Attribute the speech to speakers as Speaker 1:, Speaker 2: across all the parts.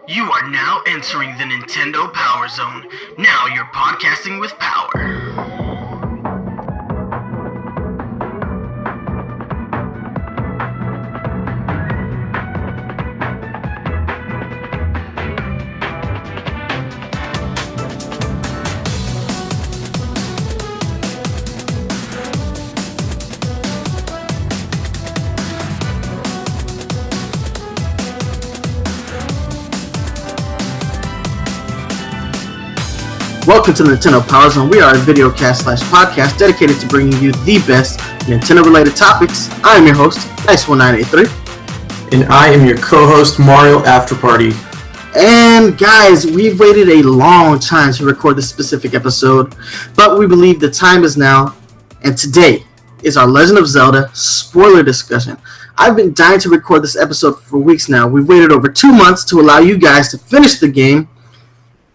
Speaker 1: You are now entering the Nintendo PowerZone. Now you're podcasting with power. Welcome to the Nintendo PowerZone. We are a videocast/podcast dedicated to bringing you the best Nintendo-related topics. I am your host, Nice1983.
Speaker 2: And I am your co-host, Mario Afterparty.
Speaker 1: And guys, we've waited a long time to record this specific episode, but we believe the time is now, and today is our Legend of Zelda spoiler discussion. I've been dying to record this episode for weeks now. We've waited over 2 months to allow you guys to finish the game.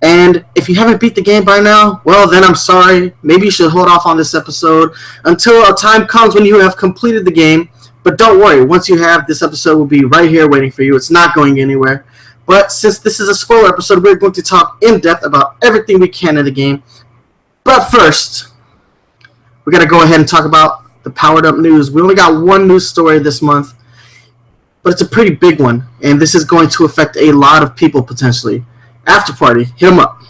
Speaker 1: And if you haven't beat the game by now, well, then I'm sorry. Maybe you should hold off on this episode until a time comes when you have completed the game. But don't worry, once you have, this episode will be right here waiting for you. It's not going anywhere. But since this is a spoiler episode, we're going to talk in depth about everything we can in the game. But first, we're going to go ahead and talk about the powered up news. We only got one news story this month, but it's a pretty big one. And this is going to affect a lot of people potentially. Afterparty, hit them up.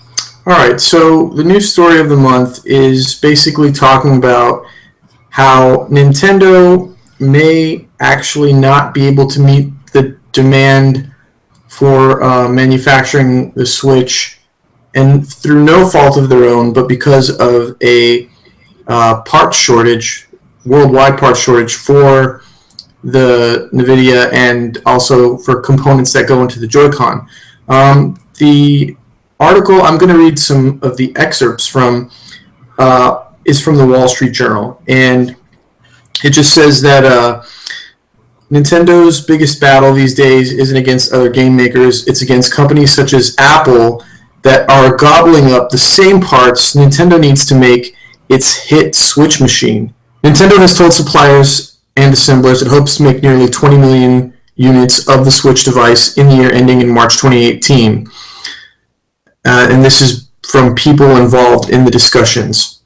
Speaker 2: Alright, so the news story of the month is basically talking about how Nintendo may actually not be able to meet the demand for manufacturing the Switch, and through no fault of their own, but because of a part shortage, worldwide part shortage for the NVIDIA and also for components that go into the Joy-Con. The article, I'm going to read some of the excerpts from, is from the Wall Street Journal, and it just says that Nintendo's biggest battle these days isn't against other game makers, it's against companies such as Apple that are gobbling up the same parts Nintendo needs to make its hit Switch machine. Nintendo has told suppliers and assemblers it hopes to make nearly 20 million units of the Switch device in the year ending in March 2018. And this is from people involved in the discussions.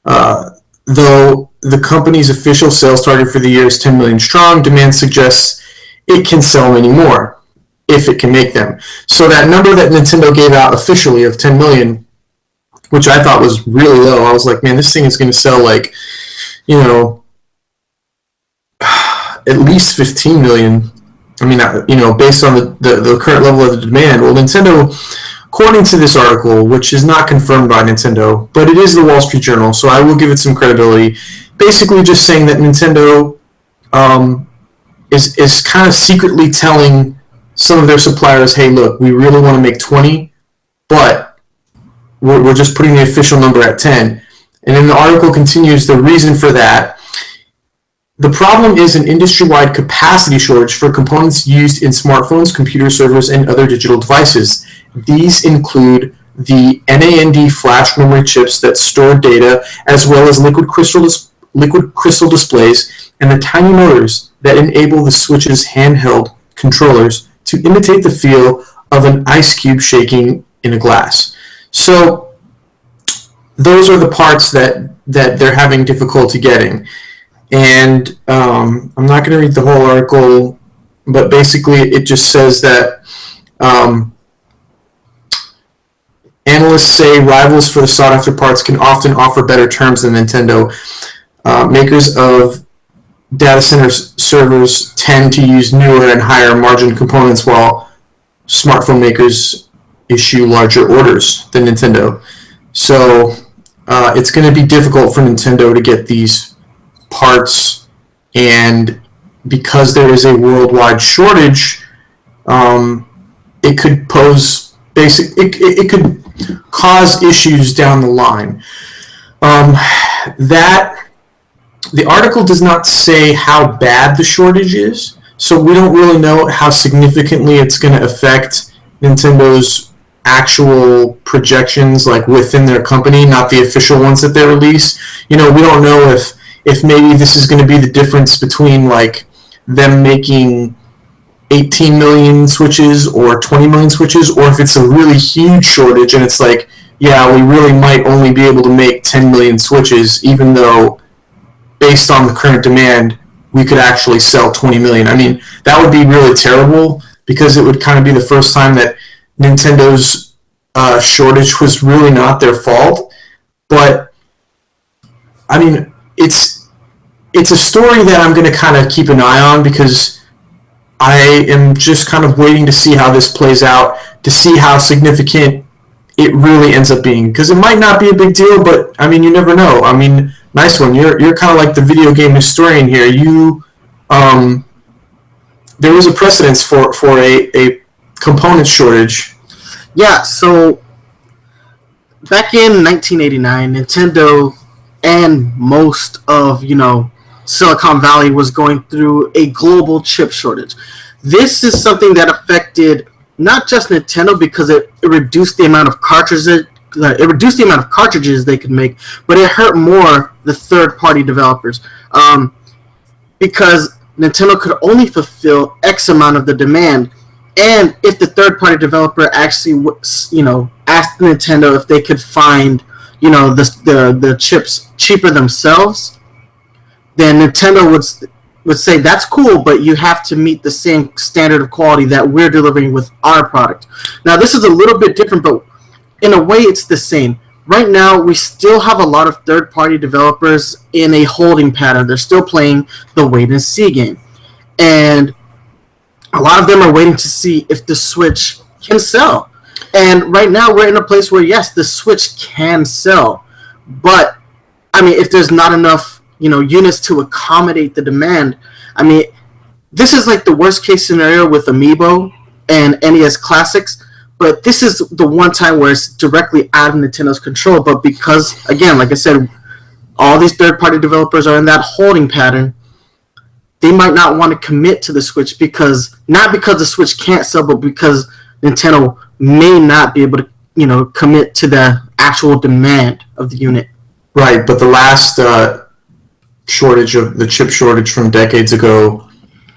Speaker 2: Though the company's official sales target for the year is 10 million strong, demand suggests it can sell many more, if it can make them. So that number that Nintendo gave out officially of 10 million, which I thought was really low, I was like, man, this thing is going to sell like, at least 15 million. I mean, based on the current level of the demand. Well, Nintendo, according to this article, which is not confirmed by Nintendo, but it is the Wall Street Journal, so I will give it some credibility, basically just saying that Nintendo is kind of secretly telling some of their suppliers, hey, look, we really want to make 20, but we're just putting the official number at 10. And then the article continues, the reason for that, the problem is an industry-wide capacity shortage for components used in smartphones, computer servers, and other digital devices. These include the NAND flash memory chips that store data, as well as liquid crystal displays, and the tiny motors that enable the Switch's handheld controllers to imitate the feel of an ice cube shaking in a glass. So those are the parts that they're having difficulty getting. And I'm not going to read the whole article, but basically it just says that analysts say rivals for the sought-after parts can often offer better terms than Nintendo. Makers of data center servers tend to use newer and higher margin components, while smartphone makers issue larger orders than Nintendo. So it's going to be difficult for Nintendo to get these parts, and because there is a worldwide shortage, it could pose it could cause issues down the line. That the article does not say how bad the shortage is, so we don't really know how significantly it's going to affect Nintendo's actual projections, like within their company, not the official ones that they release. We don't know if maybe this is going to be the difference between like them making 18 million Switches or 20 million Switches, or if it's a really huge shortage and it's like, yeah, we really might only be able to make 10 million Switches, even though based on the current demand, we could actually sell 20 million. I mean, that would be really terrible because it would kind of be the first time that Nintendo's shortage was really not their fault. But, I mean, it's a story that I'm going to kind of keep an eye on because I am just kind of waiting to see how this plays out, to see how significant it really ends up being. Because it might not be a big deal, but, I mean, you never know. I mean, nice one. You're kind of like the video game historian here. There was a precedence for a component shortage.
Speaker 1: Yeah, so back in 1989, Nintendo and most of, Silicon Valley was going through a global chip shortage. This is something that affected not just Nintendo because it reduced the amount of cartridges they could make, but it hurt more the third-party developers because Nintendo could only fulfill X amount of the demand, and if the third-party developer actually, asked Nintendo if they could find, the chips cheaper themselves, then Nintendo would say that's cool, but you have to meet the same standard of quality that we're delivering with our product. Now, this is a little bit different, but in a way, it's the same. Right now, we still have a lot of third-party developers in a holding pattern. They're still playing the wait-and-see game. And a lot of them are waiting to see if the Switch can sell. And right now, we're in a place where, yes, the Switch can sell. But, I mean, if there's not enough, units to accommodate the demand, I mean, this is like the worst-case scenario with Amiibo and NES Classics. But this is the one time where it's directly out of Nintendo's control. But because, again, like I said, all these third-party developers are in that holding pattern, they might not want to commit to the Switch not because the Switch can't sell, but because Nintendo may not be able to, commit to the actual demand of the unit.
Speaker 2: Right, but the last chip shortage from decades ago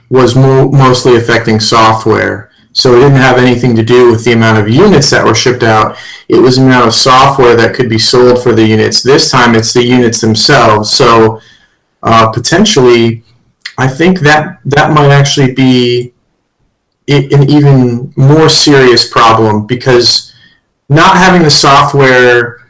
Speaker 2: was mostly affecting software. So it didn't have anything to do with the amount of units that were shipped out. It was the amount of software that could be sold for the units. This time it's the units themselves. So potentially, I think that might actually be an even more serious problem because not having the software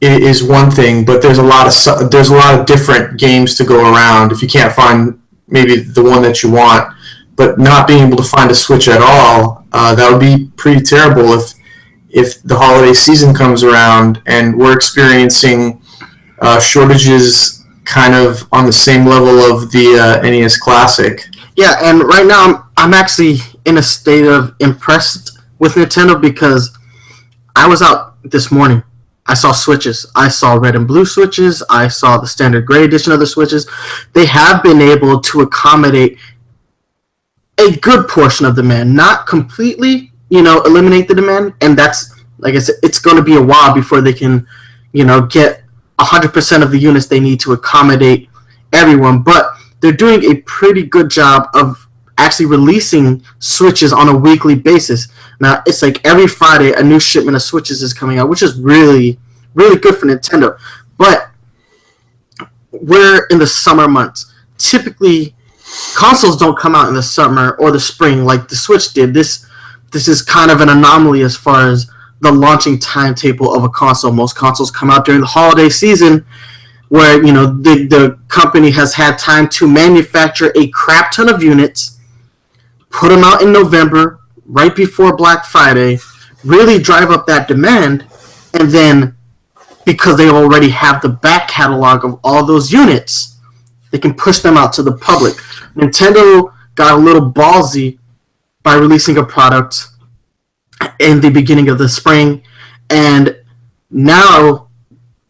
Speaker 2: is one thing, but there's a lot of different games to go around. If you can't find maybe the one that you want, but not being able to find a Switch at all, that would be pretty terrible if the holiday season comes around and we're experiencing shortages kind of on the same level of the NES Classic.
Speaker 1: Yeah, and right now I'm actually in a state of impressed with Nintendo because I was out this morning. I saw Switches. I saw red and blue Switches. I saw the standard gray edition of the Switches. They have been able to accommodate a good portion of demand, not completely, eliminate the demand, and that's, like I said, it's going to be a while before they can, get 100% of the units they need to accommodate everyone, but they're doing a pretty good job of actually releasing Switches on a weekly basis. Now, it's like every Friday a new shipment of Switches is coming out, which is really, really good for Nintendo, but we're in the summer months. Typically, consoles don't come out in the summer or the spring like the Switch did. This is kind of an anomaly as far as the launching timetable of a console. Most consoles come out during the holiday season where, the company has had time to manufacture a crap ton of units, put them out in November, right before Black Friday, really drive up that demand, and then because they already have the back catalog of all those units, they can push them out to the public. Nintendo got a little ballsy by releasing a product in the beginning of the spring, and now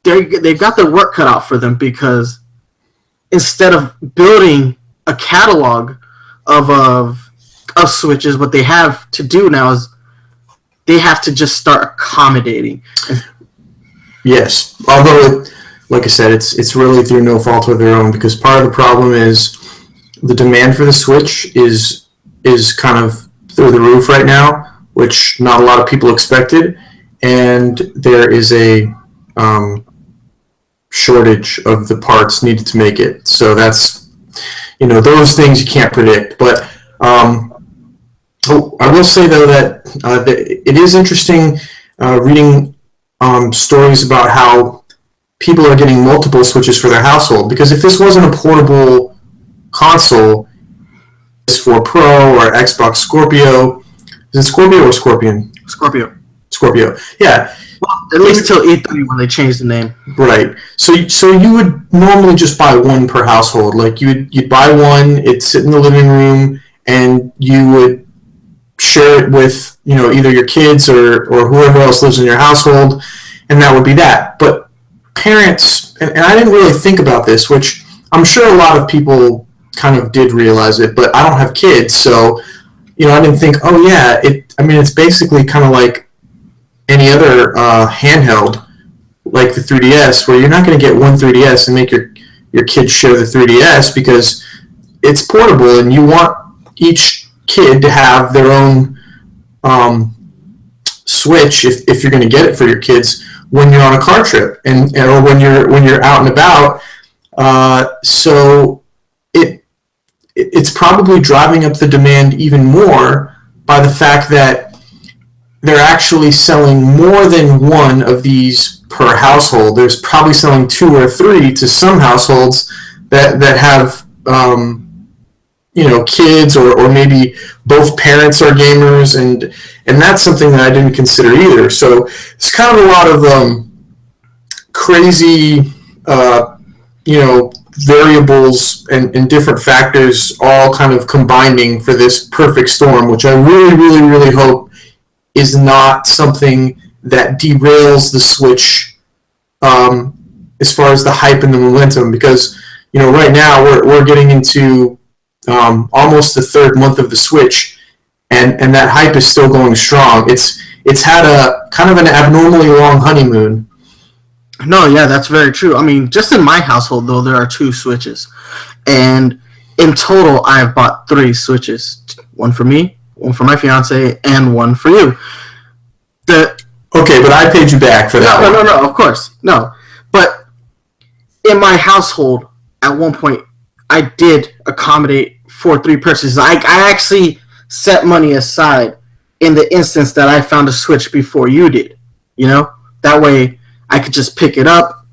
Speaker 1: they've got their work cut out for them because instead of building a catalog of Switches, what they have to do now is they have to just start accommodating.
Speaker 2: Yes, although, like I said, it's really through no fault of their own because part of the problem is the demand for the Switch is is kind of through the roof right now, which not a lot of people expected, and there is a shortage of the parts needed to make it. So that's, those things you can't predict. But I will say, though, that it is interesting reading stories about how people are getting multiple Switches for their household. Because if this wasn't a portable console, PS4 Pro or Xbox Scorpio, is it Scorpio or Scorpion? Scorpio, yeah.
Speaker 1: Well, at least till E3 when they changed the name.
Speaker 2: Right. So you would normally just buy one per household. Like you'd buy one, it'd sit in the living room, and you would share it with either your kids or whoever else lives in your household, and that would be that. But parents, and I didn't really think about this, which I'm sure a lot of people kind of did realize it, but I don't have kids, so I didn't think, oh yeah, it's basically kind of like any other handheld, like the 3DS, where you're not going to get one 3DS and make your kids share the 3DS because it's portable, and you want each kid to have their own Switch if you're going to get it for your kids when you're on a car trip or when you're out and about. So it's probably driving up the demand even more by the fact that they're actually selling more than one of these per household. There's probably selling 2 or 3 to some households that have kids or maybe both parents are gamers, and that's something that I didn't consider either. So it's kind of a lot of crazy variables and different factors all kind of combining for this perfect storm, which I really, really, really hope is not something that derails the Switch as far as the hype and the momentum, because right now we're getting into almost the 3rd month of the Switch, and that hype is still going strong. It's had a kind of an abnormally long honeymoon.
Speaker 1: No, yeah, that's very true. I mean, just in my household, though, there are 2 Switches. And in total, I have bought 3 Switches. One for me, one for my fiance, and one for you.
Speaker 2: Okay, but I paid you back for that.
Speaker 1: No, of course. No. But in my household, at one point, I did accommodate for 3 purchases. I actually set money aside in the instance that I found a Switch before you did. That way I could just pick it up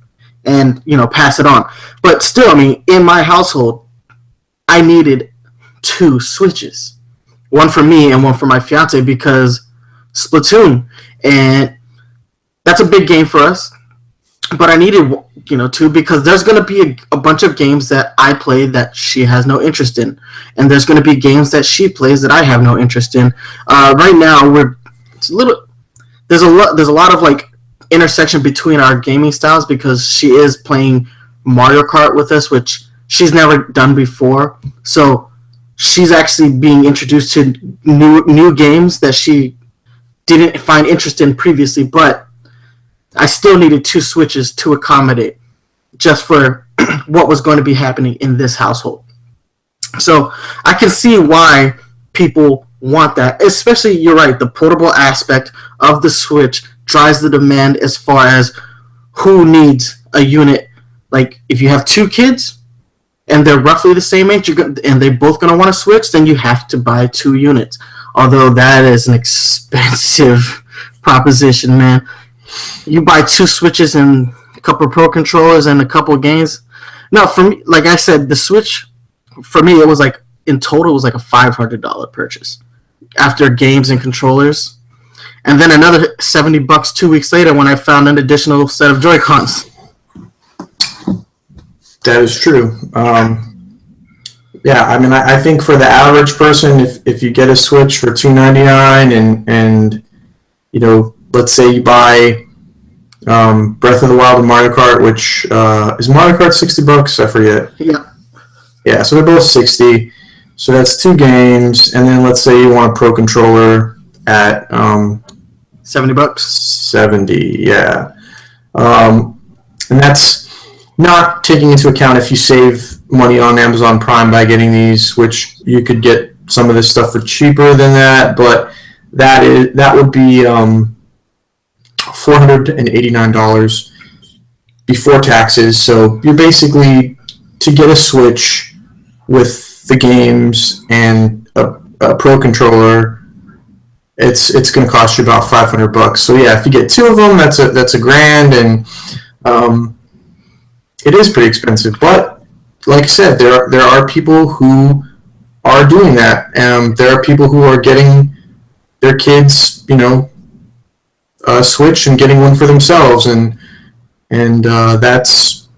Speaker 1: and, pass it on. But still, I mean, in my household, I needed 2 Switches. One for me and one for my fiance because Splatoon. And that's a big game for us. But I needed, 2 because there's going to be a bunch of games that I play that she has no interest in. And there's going to be games that she plays that I have no interest in. Right now, there's a lot of, like, intersection between our gaming styles because she is playing Mario Kart with us, which she's never done before. So she's actually being introduced to new games that she didn't find interest in previously, but I still needed 2 Switches to accommodate just for what was going to be happening in this household. So I can see why people want that, especially, you're right, the portable aspect of the Switch drives the demand as far as who needs a unit. Like, if you have 2 kids and they're roughly the same age and they're both going to want to Switch, then you have to buy 2 units. Although that is an expensive proposition, man. You buy 2 Switches and a couple of Pro Controllers and a couple of games. No, for me, like I said, the Switch, for me, it was like, in total, it was like a $500 purchase. After games and controllers. And then another $70 2 weeks later when I found an additional set of Joy-Cons.
Speaker 2: That is true. Yeah, I mean, I think for the average person, if you get a Switch for $299 and let's say you buy Breath of the Wild and Mario Kart, which is Mario Kart $60? I forget.
Speaker 1: Yeah.
Speaker 2: Yeah, so they're both $60. So that's 2 games, and then let's say you want a Pro Controller at
Speaker 1: $70.
Speaker 2: $70, yeah. And that's not taking into account if you save money on Amazon Prime by getting these, which you could get some of this stuff for cheaper than that, but that would be $489 before taxes. So you're basically, to get a Switch with the games and a Pro controller, it's going to cost you about $500. So yeah, if you get two of them, that's a grand, and it is pretty expensive. But like I said, there are people who are doing that. There are people who are getting their kids, a Switch and getting one for themselves, and that's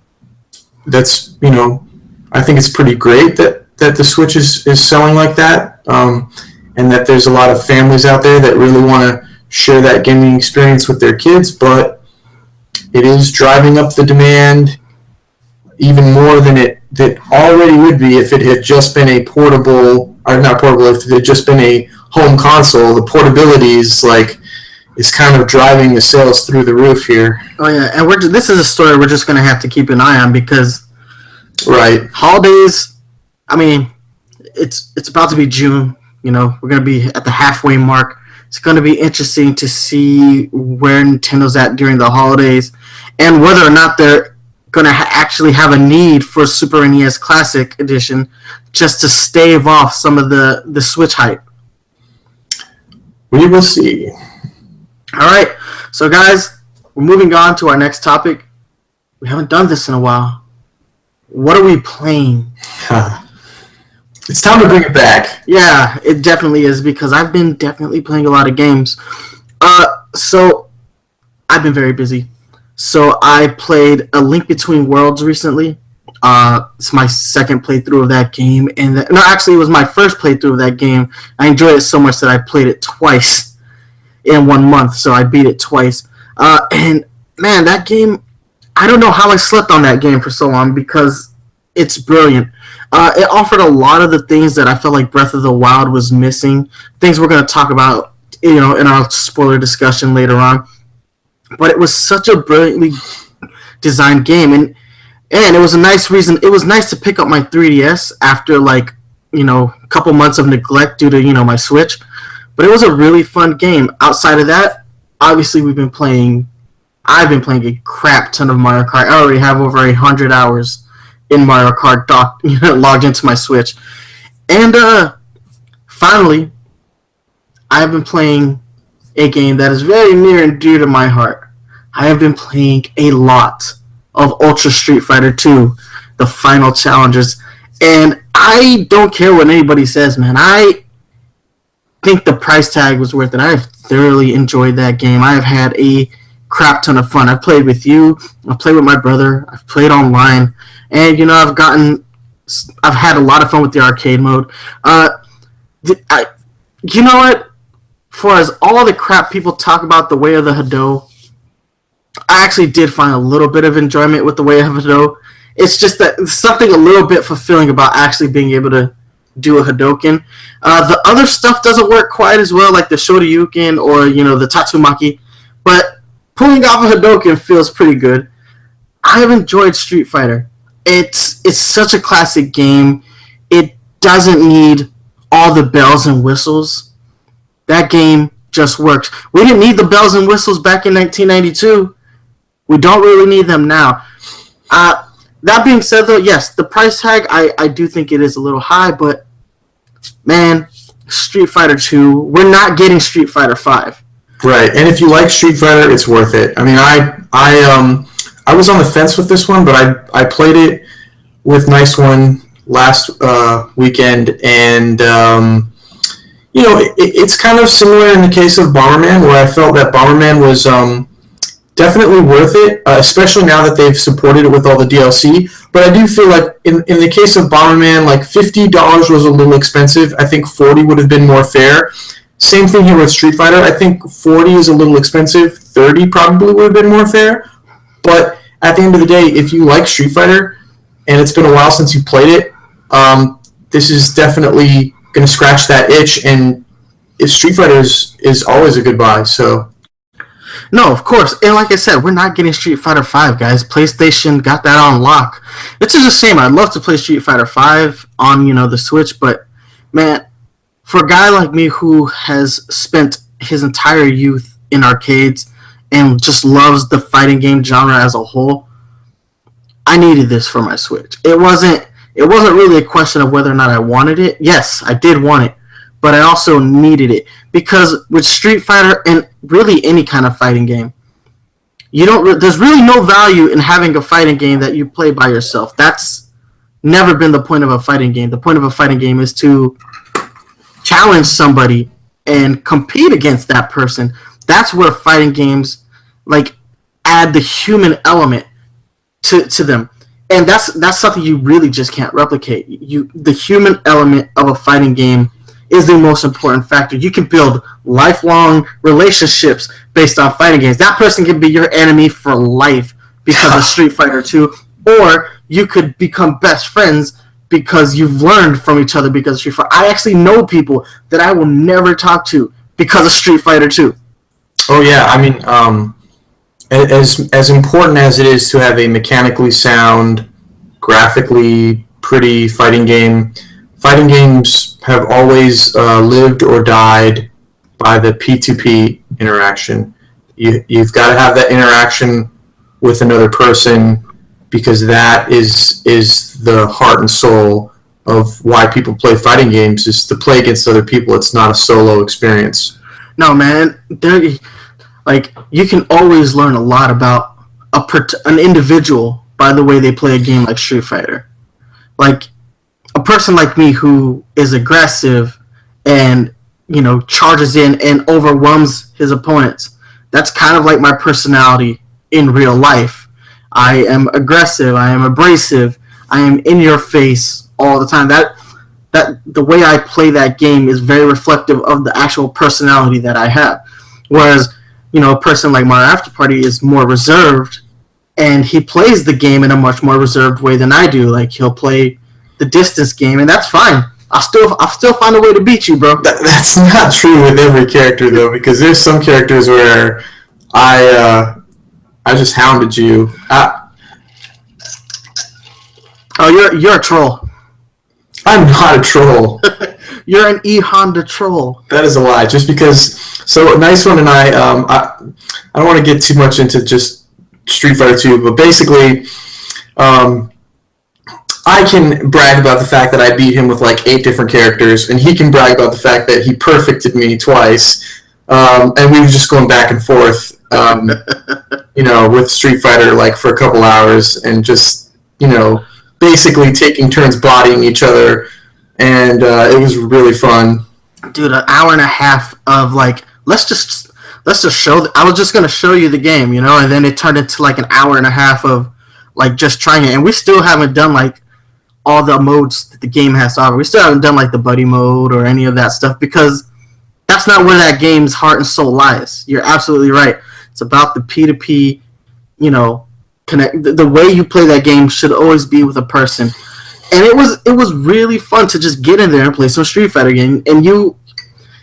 Speaker 2: I think it's pretty great that the Switch is selling like that, and that there's a lot of families out there that really want to share that gaming experience with their kids, but it is driving up the demand even more than it already would be if it had just been a portable, or not portable, if it had just been a home console. The portability is kind of driving the sales through the roof here.
Speaker 1: Oh yeah, and this is a story we're just going to have to keep an eye on, because holidays, I mean, it's about to be June. We're going to be at the halfway mark. It's going to be interesting to see where Nintendo's at during the holidays, and whether or not they're going to actually have a need for Super NES Classic Edition just to stave off some of the Switch hype.
Speaker 2: We will see.
Speaker 1: All right, so guys, we're moving on to our next topic. We haven't done this in a while. What are we playing?
Speaker 2: It's time to bring it back.
Speaker 1: Yeah, it definitely is, because I've been definitely playing a lot of games. So I've been very busy. So I played A Link Between Worlds recently. It's my second playthrough of that game, and actually, it was my first playthrough of that game. I enjoyed it so much that I played it twice in 1 month. So I beat it twice. And man, that game, I don't know how I slept on that game for so long, because it's brilliant. It offered a lot of the things that I felt like Breath of the Wild was missing. Things we're going to talk about, in our spoiler discussion later on. But it was such a brilliantly designed game, and it was a nice reason. It was nice to pick up my 3DS after a couple months of neglect due to my Switch. But it was a really fun game. Outside of that, obviously I've been playing a crap ton of Mario Kart. I already have over 100 hours in Mario Kart logged into my Switch. And finally, I've been playing a game that is very near and dear to my heart. I have been playing a lot of Ultra Street Fighter 2, the Final Challengers, and I don't care what anybody says, man. I think the price tag was worth it. I have thoroughly enjoyed that game. I have had a crap ton of fun. I've played with you. I've played with my brother. I've played online, and I've had a lot of fun with the arcade mode. You know what? For as all the crap people talk about the Way of the Hado, I actually did find a little bit of enjoyment with the Way of Hado. It's just that something a little bit fulfilling about actually being able to do a Hadoken. The other stuff doesn't work quite as well, like the Shoryuken or the Tatsumaki, but pulling off a Hadoken feels pretty good. I have enjoyed Street Fighter. It's such a classic game. It doesn't need all the bells and whistles. That game just works. We didn't need the bells and whistles back in 1992. We don't really need them now. That being said, though, yes, the price tag, I do think it is a little high, but, man, Street Fighter 2, we're not getting Street Fighter 5.
Speaker 2: Right, and if you like Street Fighter, it's worth it. I mean, I was on the fence with this one, but I played it with Nice One last weekend, and it's kind of similar in the case of Bomberman, where I felt that Bomberman was definitely worth it, especially now that they've supported it with all the DLC. But I do feel like in the case of Bomberman, like $50 was a little expensive. I think $40 would have been more fair. Same thing here with Street Fighter. I think $40 is a little expensive. $30 probably would have been more fair. But at the end of the day, if you like Street Fighter, and it's been a while since you played it, this is definitely going to scratch that itch. And Street Fighter is always a good buy. So.
Speaker 1: No, of course. And like I said, we're not getting Street Fighter 5, guys. PlayStation got that on lock. It's just a shame. I'd love to play Street Fighter 5 on, the Switch, but, man, for a guy like me who has spent his entire youth in arcades and just loves the fighting game genre as a whole, I needed this for my Switch. It wasn't really a question of whether or not I wanted it. Yes, I did want it, but I also needed it because with Street Fighter and really any kind of fighting game, there's really no value in having a fighting game that you play by yourself. That's never been the point of a fighting game. The point of a fighting game is to challenge somebody and compete against that person. That's where fighting games like add the human element to them. And that's something you really just can't replicate. The human element of a fighting game is the most important factor. You can build lifelong relationships based on fighting games. That person can be your enemy for life because of Street Fighter 2, or you could become best friends because you've learned from each other because of Street Fighter. I actually know people that I will never talk to because of Street Fighter 2.
Speaker 2: Oh yeah, I mean, as important as it is to have a mechanically sound, graphically pretty fighting game, fighting games have always lived or died by the P2P interaction. You've got to have that interaction with another person because that is the heart and soul of why people play fighting games, is to play against other people. It's not a solo experience.
Speaker 1: No, man, you can always learn a lot about an individual by the way they play a game like Street Fighter. Like, a person like me who is aggressive and, charges in and overwhelms his opponents, that's kind of like my personality in real life. I am aggressive, I am abrasive, I am in your face all the time. That the way I play that game is very reflective of the actual personality that I have. Whereas, a person like Mario After Party is more reserved, and he plays the game in a much more reserved way than I do. Like, he'll play the distance game, and that's fine. I'll still find a way to beat you, bro.
Speaker 2: That's not true with every character, though, because there's some characters where I just hounded you.
Speaker 1: Oh, you're a troll.
Speaker 2: I'm not a troll.
Speaker 1: You're an E-Honda troll.
Speaker 2: That is a lie. Just because. So Nice One and I don't want to get too much into just Street Fighter 2, but basically, I can brag about the fact that I beat him with like 8 different characters, and he can brag about the fact that he perfected me twice, and we were just going back and forth, with Street Fighter like for a couple hours, and just basically taking turns bodying each other, and it was really fun.
Speaker 1: Dude, an hour and a half of like let's just show. I was just gonna show you the game, and then it turned into like an hour and a half of like just trying it, and we still haven't done like all the modes that the game has to offer. We still haven't done like the buddy mode or any of that stuff because that's not where that game's heart and soul lies. You're absolutely right. It's about the P2P, connect. The way you play that game should always be with a person, and it was really fun to just get in there and play some Street Fighter game, and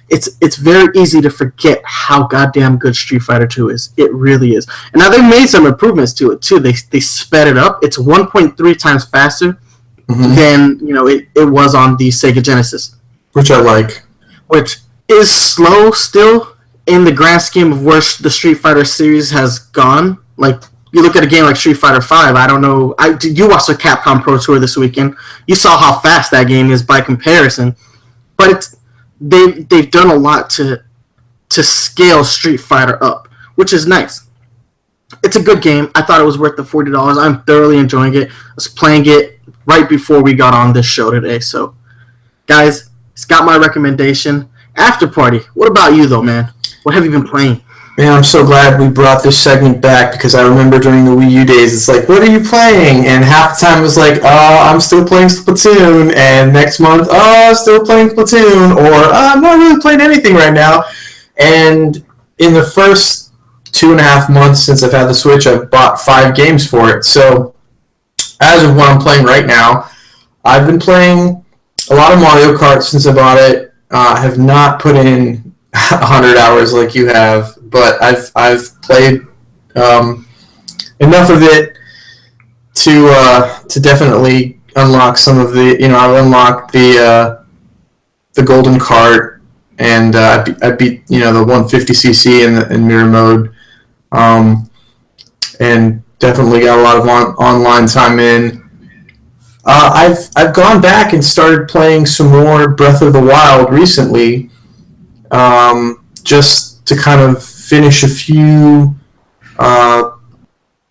Speaker 1: it's very easy to forget how goddamn good Street Fighter 2 is. It really is. And now they made some improvements to it too. They sped it up. It's 1.3 times faster than it was on the Sega Genesis,
Speaker 2: which I like.
Speaker 1: Which is slow still in the grand scheme of where the Street Fighter series has gone. Like, you look at a game like Street Fighter 5. I don't know. You watched the Capcom Pro Tour this weekend. You saw how fast that game is by comparison. But they've done a lot to scale Street Fighter up, which is nice. It's a good game. I thought it was worth the $40. I'm thoroughly enjoying it. I was playing it right before we got on this show today. So, guys, it's got my recommendation. After Party. What about you, though, man? What have you been playing?
Speaker 2: Man, I'm so glad we brought this segment back because I remember during the Wii U days, it's like, what are you playing? And half the time it was like, oh, I'm still playing Splatoon. And next month, oh, I'm still playing Splatoon. Or I'm not really playing anything right now. And in the first 2.5 months since I've had the Switch, I've bought 5 games for it. So as of what I'm playing right now, I've been playing a lot of Mario Kart since I bought it. I have not put in 100 hours like you have, but I've played enough of it to definitely unlock some of the. I've unlocked the the golden cart, and I beat the 150cc in mirror mode, and definitely got a lot of online time in. I've gone back and started playing some more Breath of the Wild recently, just to kind of finish a few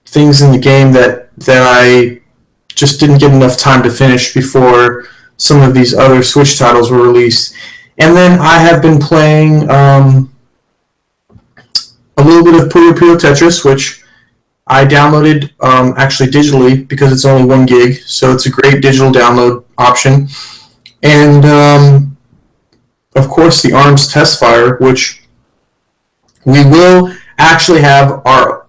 Speaker 2: things in the game that I just didn't get enough time to finish before some of these other Switch titles were released. And then I have been playing a little bit of Puyo Puyo Tetris, which I downloaded actually digitally because it's only 1 gig, so it's a great digital download option. And of course, the ARMS Test Fire, which we will actually have our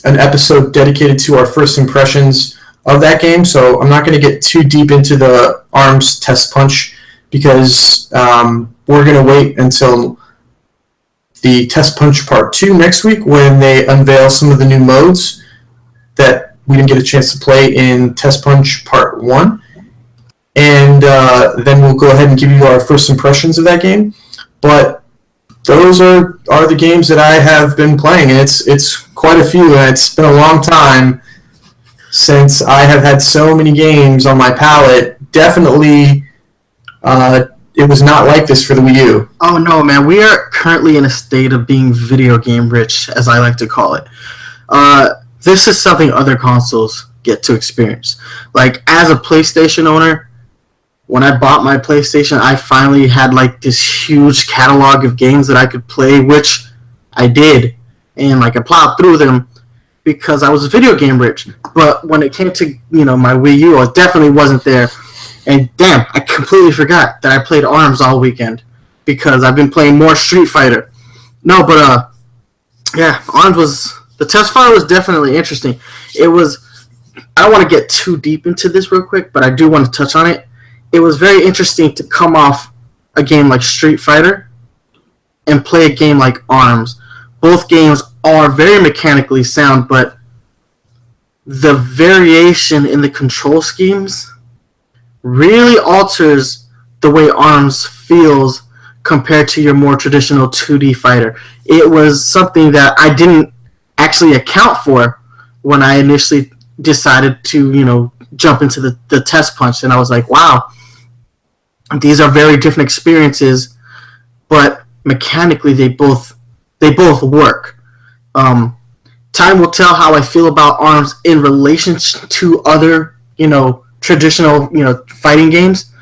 Speaker 2: an episode dedicated to our first impressions of that game. So I'm not going to get too deep into the ARMS Test Punch because we're going to wait until the Test Punch Part 2 next week when they unveil some of the new modes that we didn't get a chance to play in Test Punch Part 1. And then we'll go ahead and give you our first impressions of that game. But those are the games that I have been playing, and it's quite a few, and it's been a long time since I have had so many games on my palette. Definitely, it was not like this for the Wii U.
Speaker 1: Oh no, man! We are currently in a state of being video game rich, as I like to call it. This is something other consoles get to experience. Like, as a PlayStation owner, when I bought my PlayStation, I finally had like this huge catalog of games that I could play, which I did, and like I plowed through them because I was video game rich. But when it came to my Wii U, I definitely wasn't there. And damn, I completely forgot that I played ARMS all weekend because I've been playing more Street Fighter. No, but yeah, the Test Fire was definitely interesting. It was, I don't want to get too deep into this real quick, but I do want to touch on it. It was very interesting to come off a game like Street Fighter and play a game like ARMS. Both games are very mechanically sound, but the variation in the control schemes really alters the way ARMS feels compared to your more traditional 2D fighter. It was something that I didn't actually account for when I initially decided to, jump into the Test Punch, and I was like, wow, these are very different experiences, but mechanically they both work. Time will tell how I feel about ARMS in relation to other, traditional, fighting games,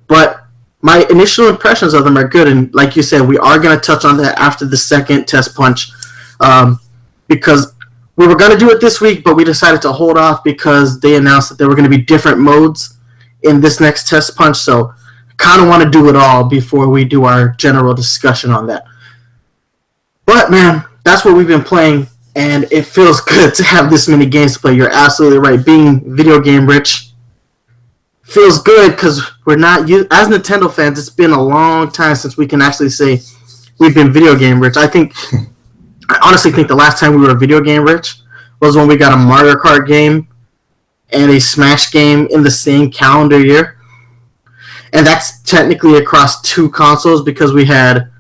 Speaker 1: but my initial impressions of them are good, and like you said, we are going to touch on that after the second Test Punch, because we were going to do it this week, but we decided to hold off because they announced that there were going to be different modes in this next Test Punch, so I kind of want to do it all before we do our general discussion on that. But man, that's what we've been playing, and it feels good to have this many games to play. You're absolutely right. Being video game rich feels good because we're not, as Nintendo fans, it's been a long time since we can actually say we've been video game rich. I honestly think the last time we were video game rich was when we got a Mario Kart game and a Smash game in the same calendar year. And that's technically across 2 consoles because we had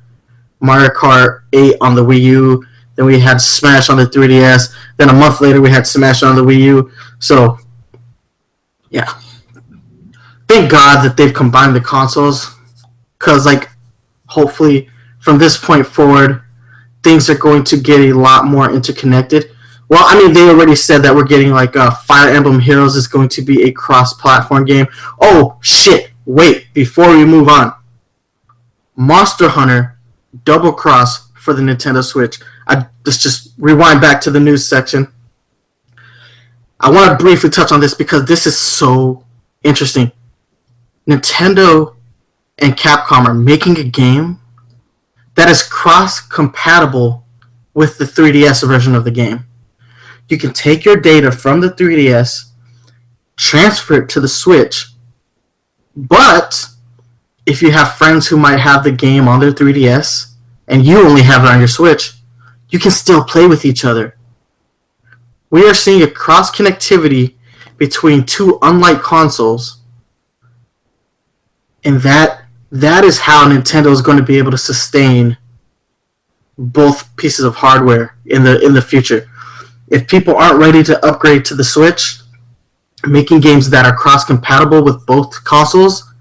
Speaker 1: Mario Kart 8 on the Wii U, then we had Smash on the 3DS, then a month later we had Smash on the Wii U. So, yeah. Thank God that they've combined the consoles, because, hopefully from this point forward, things are going to get a lot more interconnected. Well, I mean, they already said that we're getting, Fire Emblem Heroes is going to be a cross-platform game. Oh, shit, wait, before we move on. Monster Hunter Double Cross for the Nintendo Switch. Let's just rewind back to the news section. I want to briefly touch on this because this is so interesting. Nintendo and Capcom are making a game that is cross-compatible with the 3DS version of the game. You can take your data from the 3DS, transfer it to the Switch, but if you have friends who might have the game on their 3DS and you only have it on your Switch, you can still play with each other. We are seeing a cross-connectivity between 2 unlike consoles, and that that is how Nintendo is going to be able to sustain both pieces of hardware in the future. If people aren't ready to upgrade to the Switch, making games that are cross-compatible with both consoles,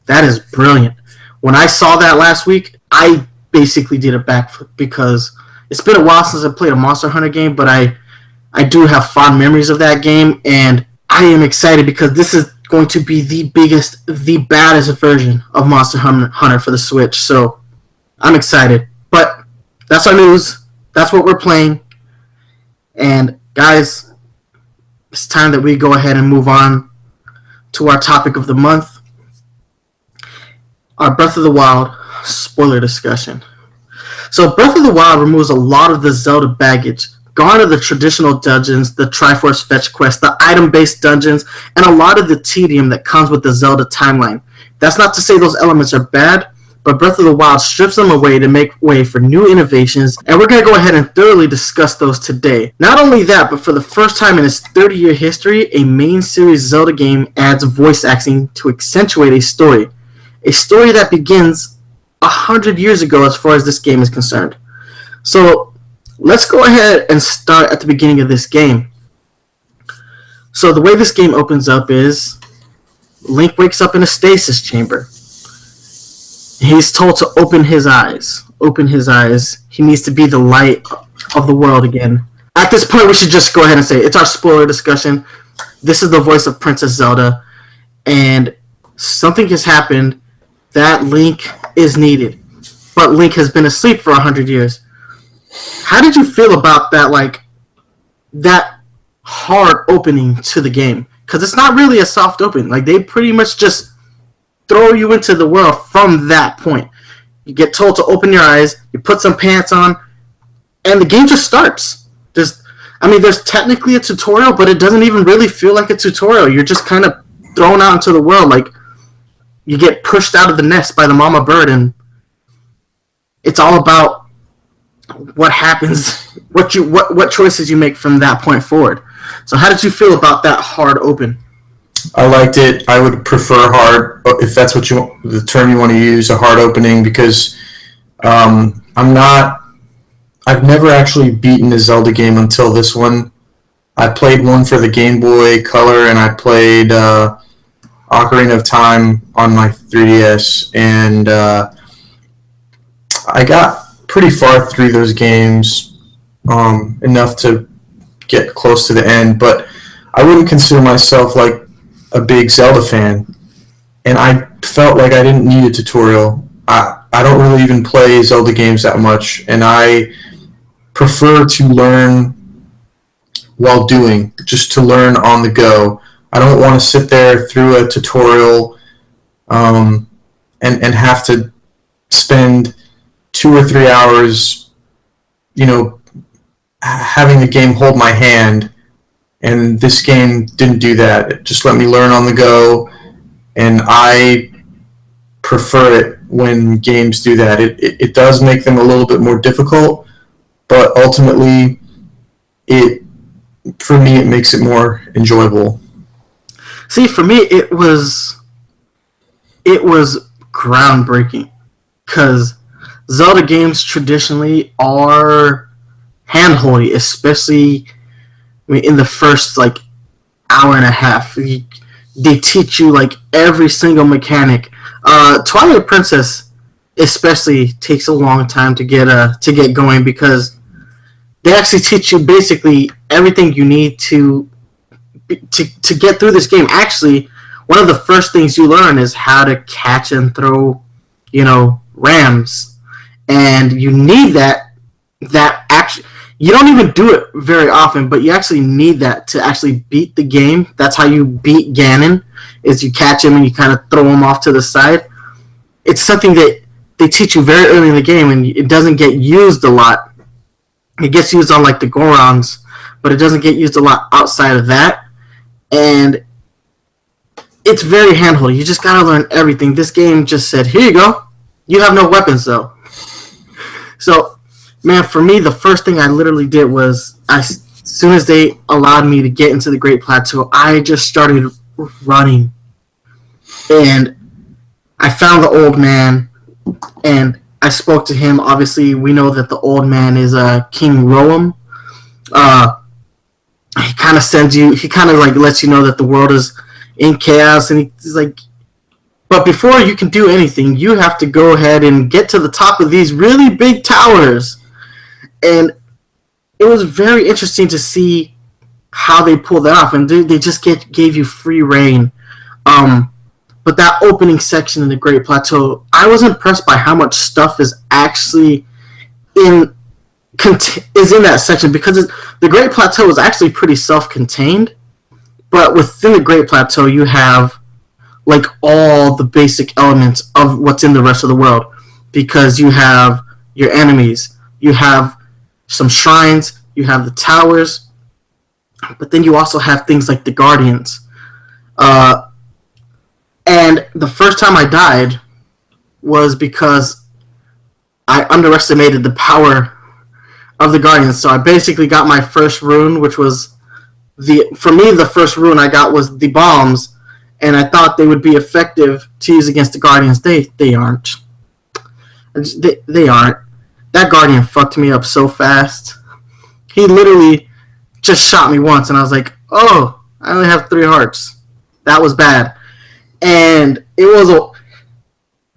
Speaker 1: that is brilliant. When I saw that last week, I basically did a backflip because it's been a while since I played a Monster Hunter game, but I do have fond memories of that game, and I am excited because this is going to be the biggest, the baddest version of Monster Hunter for the Switch, so I'm excited. But that's our news. That's what we're playing. And guys, it's time that we go ahead and move on to our topic of the month, our Breath of the Wild spoiler discussion. So Breath of the Wild removes a lot of the Zelda baggage, gone are the traditional dungeons, the Triforce fetch quest, the item-based dungeons, and a lot of the tedium that comes with the Zelda timeline. That's not to say those elements are bad, but Breath of the Wild strips them away to make way for new innovations, and we're going to go ahead and thoroughly discuss those today. Not only that, but for the first time in its 30-year history, a main series Zelda game adds voice acting to accentuate a story that begins 100 years ago as far as this game is concerned. So let's go ahead and start at the beginning of this game. So the way this game opens up is Link wakes up in a stasis chamber. He's told to open his eyes. Open his eyes. He needs to be the light of the world again. At this point, we should just go ahead and say it's our spoiler discussion. This is the voice of Princess Zelda, and something has happened that Link is needed. But Link has been asleep for 100 years. How did you feel about that, like, that hard opening to the game? Because it's not really a soft open. Like, they pretty much just throw you into the world from that point. You get told to open your eyes, you put some pants on, and the game just starts. There's technically a tutorial, but it doesn't even really feel like a tutorial. You're just kind of thrown out into the world. Like, you get pushed out of the nest by the mama bird, and it's all about what happens, what choices you make from that point forward. So how did you feel about that hard open?
Speaker 2: I liked it. I would prefer hard, if that's what the term you want to use, a hard opening, because I've never actually beaten a Zelda game until this one. I played one for the Game Boy Color, and I played Ocarina of Time on my 3DS, and I got pretty far through those games, enough to get close to the end, but I wouldn't consider myself like a big Zelda fan, and I felt like I didn't need a tutorial. I don't really even play Zelda games that much, and I prefer to learn while doing, just to learn on the go. I don't want to sit there through a tutorial and have to spend 2 or 3 hours, having the game hold my hand. And this game didn't do that. It just let me learn on the go, and I prefer it when games do that. It does make them a little bit more difficult, but ultimately, for me, it makes it more enjoyable.
Speaker 1: See, for me, it was groundbreaking, because Zelda games traditionally are hand-holdy, especially in the first hour and a half. They teach you every single mechanic. Twilight Princess especially takes a long time to get going, because they actually teach you basically everything you need to get through this game. Actually, one of the first things you learn is how to catch and throw, rams, and you need that actually. You don't even do it very often, but you actually need that to actually beat the game. That's how you beat Ganon, is you catch him and you kind of throw him off to the side. It's something that they teach you very early in the game, and it doesn't get used a lot. It gets used on the Gorons, but it doesn't get used a lot outside of that. And it's very handhold. You just gotta learn everything. This game just said, here you go. You have no weapons, though. So, man, for me, the first thing I literally did was, as soon as they allowed me to get into the Great Plateau, I just started running. And I found the old man, and I spoke to him. Obviously, we know that the old man is King Roam. Uh, he kind of sends you. He kind of like lets you know that the world is in chaos, and he's like, but before you can do anything, you have to go ahead and get to the top of these really big towers. And it was very interesting to see how they pulled that off, and they just gave you free reign. But that opening section in the Great Plateau, I was impressed by how much stuff is actually in that section, because the Great Plateau is actually pretty self-contained. But within the Great Plateau, you have like all the basic elements of what's in the rest of the world, because you have your enemies, you have some shrines, you have the towers, but then you also have things like the guardians. And the first time I died was because I underestimated the power of the guardians. So I basically got my first rune, which was for me the first rune I got was the bombs, and I thought they would be effective to use against the guardians. They aren't. They aren't. That guardian fucked me up so fast. He literally just shot me once, and I was like, oh, I only have 3 hearts. That was bad. And it was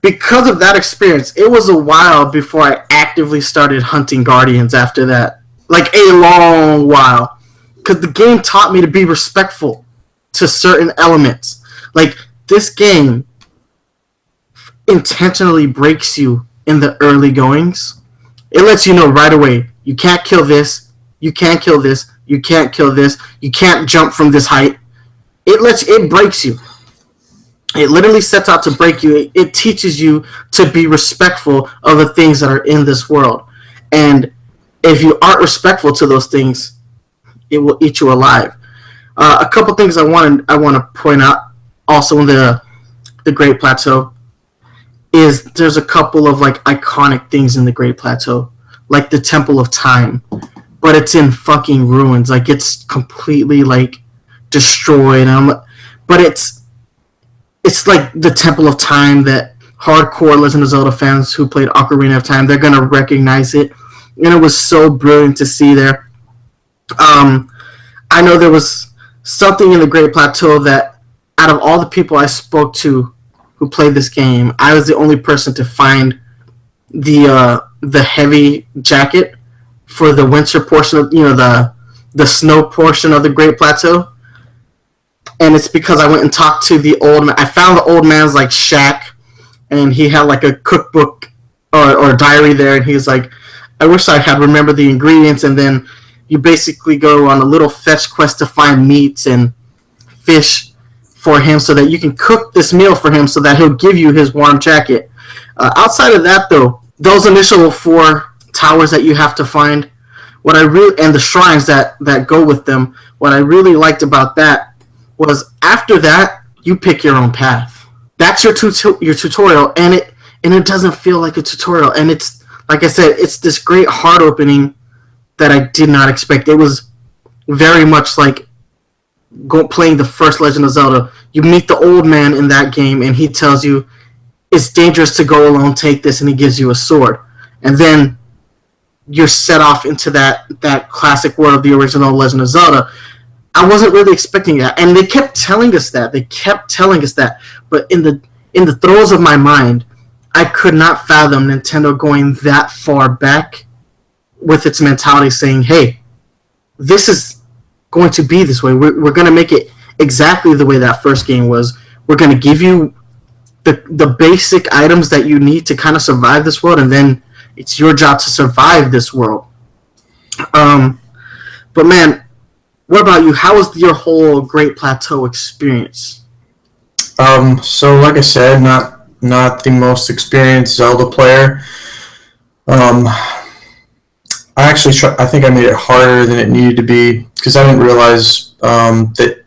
Speaker 1: because of that experience, it was a while before I actively started hunting guardians after that. Like a long while. Because the game taught me to be respectful to certain elements. Like, this game intentionally breaks you in the early goings. It lets you know right away, you can't kill this, you can't kill this, you can't kill this, you can't jump from this height. It breaks you. It literally sets out to break you. It teaches you to be respectful of the things that are in this world. And if you aren't respectful to those things, it will eat you alive. A couple things I want to point out also in the Great Plateau is there's a couple of like iconic things in the Great Plateau, like the Temple of Time, but it's in fucking ruins. Like, it's completely like destroyed. But it's like the Temple of Time that hardcore Legend of Zelda fans who played Ocarina of Time, they're going to recognize it. And it was so brilliant to see there. I know there was something in the Great Plateau that out of all the people I spoke to who played this game, I was the only person to find the heavy jacket for the winter portion of, the snow portion of the Great Plateau. And it's because I went and talked to the old man. I found the old man's like shack, and he had like a cookbook or diary there, and he's like, I wish I had remembered the ingredients. And then you basically go on a little fetch quest to find meats and fish for him so that you can cook this meal for him so that he'll give you his warm jacket. Outside of that, though, those initial 4 towers that you have to find, and the shrines that go with them, what I really liked about that was after that, you pick your own path. That's your tutorial, and it doesn't feel like a tutorial. And it's, like I said, it's this great heart opening that I did not expect. It was very much like playing the first Legend of Zelda. You meet the old man in that game, and he tells you it's dangerous to go alone, take this, and he gives you a sword. And then you're set off into that classic world of the original Legend of Zelda. I wasn't really expecting that, and they kept telling us that. But in the throes of my mind, I could not fathom Nintendo going that far back with its mentality, saying, "Hey, this is going to be this way. We're going to make it exactly the way that first game was. We're going to give you the basic items that you need to kind of survive this world, and then it's your job to survive this world." But man, what about you? How was your whole Great Plateau experience?
Speaker 2: So like I said, not the most experienced Zelda player. I think I made it harder than it needed to be because I didn't realize that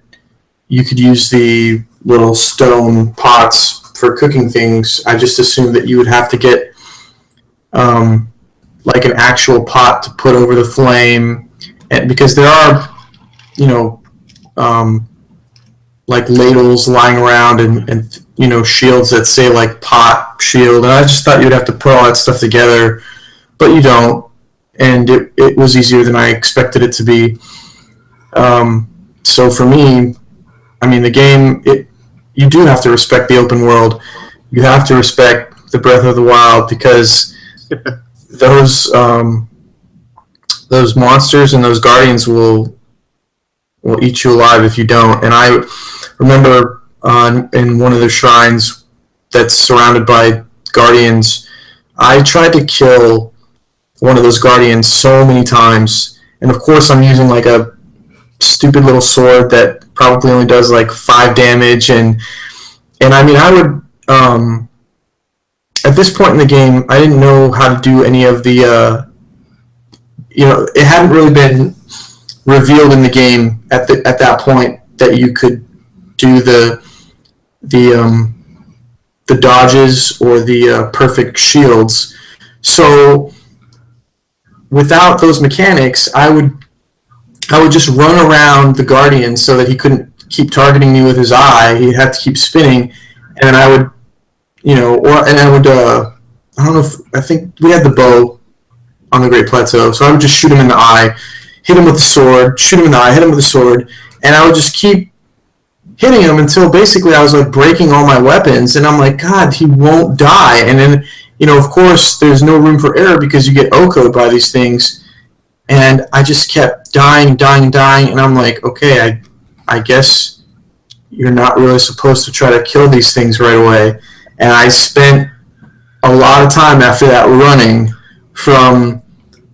Speaker 2: you could use the little stone pots for cooking things. I just assumed that you would have to get like an actual pot to put over the flame, and because there are like ladles lying around and shields that say like pot shield, and I just thought you'd have to put all that stuff together, but you don't, and it was easier than I expected it to be. So for me, I mean, the game, you do have to respect the open world. You have to respect the Breath of the Wild, because those monsters and those guardians will eat you alive if you don't. And I remember in one of the shrines that's surrounded by guardians, I tried to kill one of those guardians so many times, and of course I'm using like a stupid little sword that probably only does like 5 damage, and I mean, I would at this point in the game, I didn't know how to do any of the it hadn't really been revealed in the game at that point that you could do the dodges or the perfect shields. So without those mechanics, I would just run around the guardian so that he couldn't keep targeting me with his eye. He'd have to keep spinning, and I would, I think we had the bow on the Great Plateau, so I would just shoot him in the eye, hit him with the sword, shoot him in the eye, hit him with the sword, and I would just keep hitting him until basically I was like breaking all my weapons, and I'm like, God, he won't die. And then, of course, there's no room for error because you get OHKO'd by these things, and I just kept dying, and I'm like, okay, I guess you're not really supposed to try to kill these things right away. And I spent a lot of time after that running from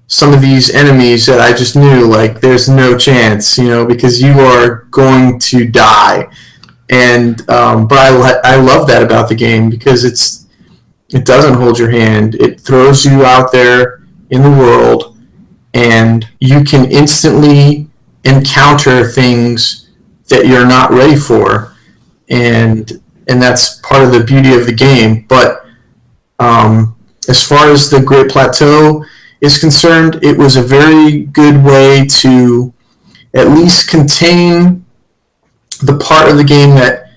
Speaker 2: some of these enemies that I just knew, like, there's no chance, because you are going to die. And but I love that about the game, because it doesn't hold your hand. It throws you out there in the world, and you can instantly encounter things that you're not ready for, and that's part of the beauty of the game. But as far as the Great Plateau is concerned, it was a very good way to at least contain the part of the game that,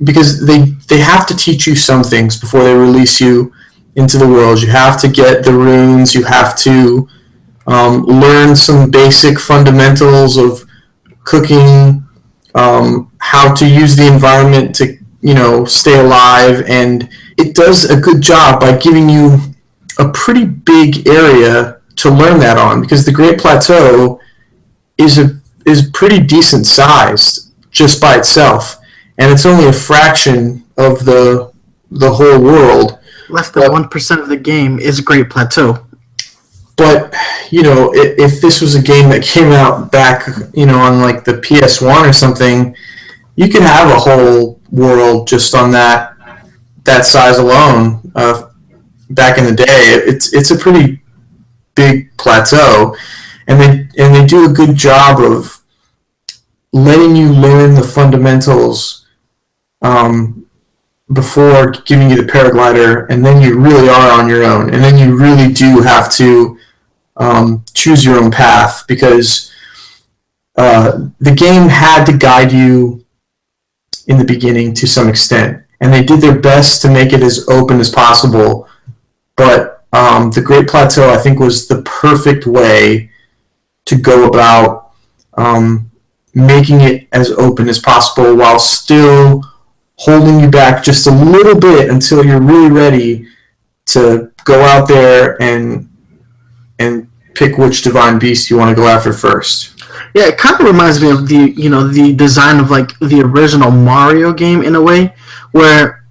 Speaker 2: because they have to teach you some things before they release you into the world. You have to get the runes, you have to learn some basic fundamentals of cooking, how to use the environment to stay alive, and it does a good job by giving you a pretty big area to learn that on, because the Great Plateau is pretty decent sized just by itself, and it's only a fraction of the whole world.
Speaker 1: Less than 1% of the game is Great Plateau.
Speaker 2: But if this was a game that came out back on like the PS1 or something, you could have a whole world just on that size alone. Back in the day, it's a pretty big plateau, and they do a good job of letting you learn the fundamentals before giving you the paraglider, and then you really are on your own, and then you really do have to choose your own path, because the game had to guide you in the beginning to some extent, and they did their best to make it as open as possible. But the Great Plateau, I think, was the perfect way to go about making it as open as possible while still holding you back just a little bit until you're really ready to go out there and pick which divine beast you want to go after first.
Speaker 1: Yeah, it kind of reminds me of the design of like the original Mario game in a way, where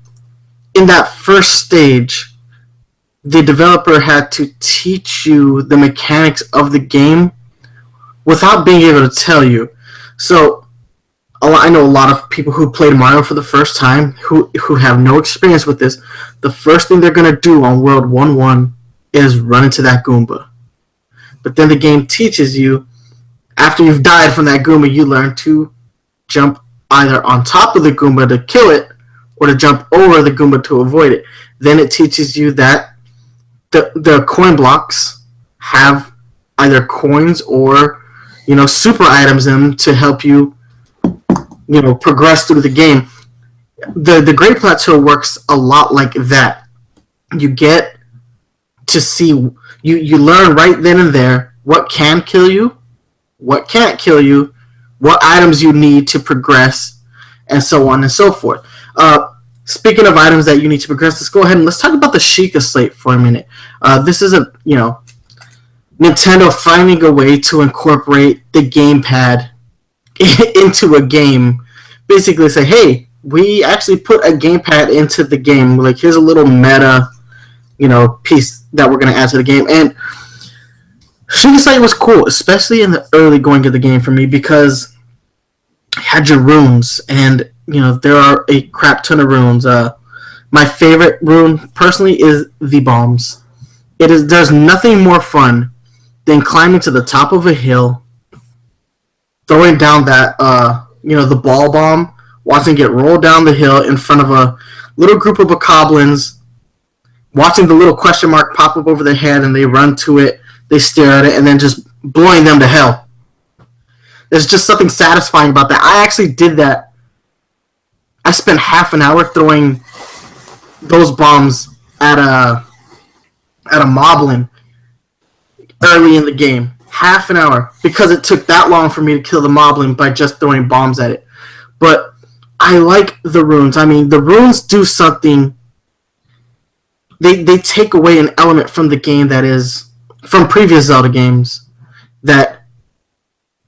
Speaker 1: in that first stage, the developer had to teach you the mechanics of the game without being able to tell you. So I know a lot of people who played Mario for the first time who have no experience with this. The first thing they're going to do on World 1-1 is run into that Goomba. But then the game teaches you, after you've died from that Goomba, you learn to jump either on top of the Goomba to kill it, or to jump over the Goomba to avoid it. Then it teaches you that the coin blocks have either coins or super items in them to help you progress through the game. The Great Plateau works a lot like that. You get to see, you learn right then and there what can kill you, what can't kill you, what items you need to progress, and so on and so forth. Speaking of items that you need to progress, let's go ahead and let's talk about the Sheikah Slate for a minute. This is Nintendo finding a way to incorporate the gamepad into a game. Basically say, hey, we actually put a gamepad into the game. Like, here's a little meta, piece that we're going to add to the game. And Sheikah Slate was cool, especially in the early going of the game for me, because you had your runes, and there are a crap ton of runes. My favorite rune, personally, is the bombs. There's nothing more fun than climbing to the top of a hill, throwing down that the ball bomb, watching it roll down the hill in front of a little group of bokoblins, watching the little question mark pop up over their head, and they run to it, they stare at it, and then just blowing them to hell. There's just something satisfying about that. I actually did that. I spent half an hour throwing those bombs at a moblin early in the game. Half an hour, because it took that long for me to kill the moblin by just throwing bombs at it. But I like the runes. I mean, the runes do something. They take away an element from the game that is from previous Zelda games that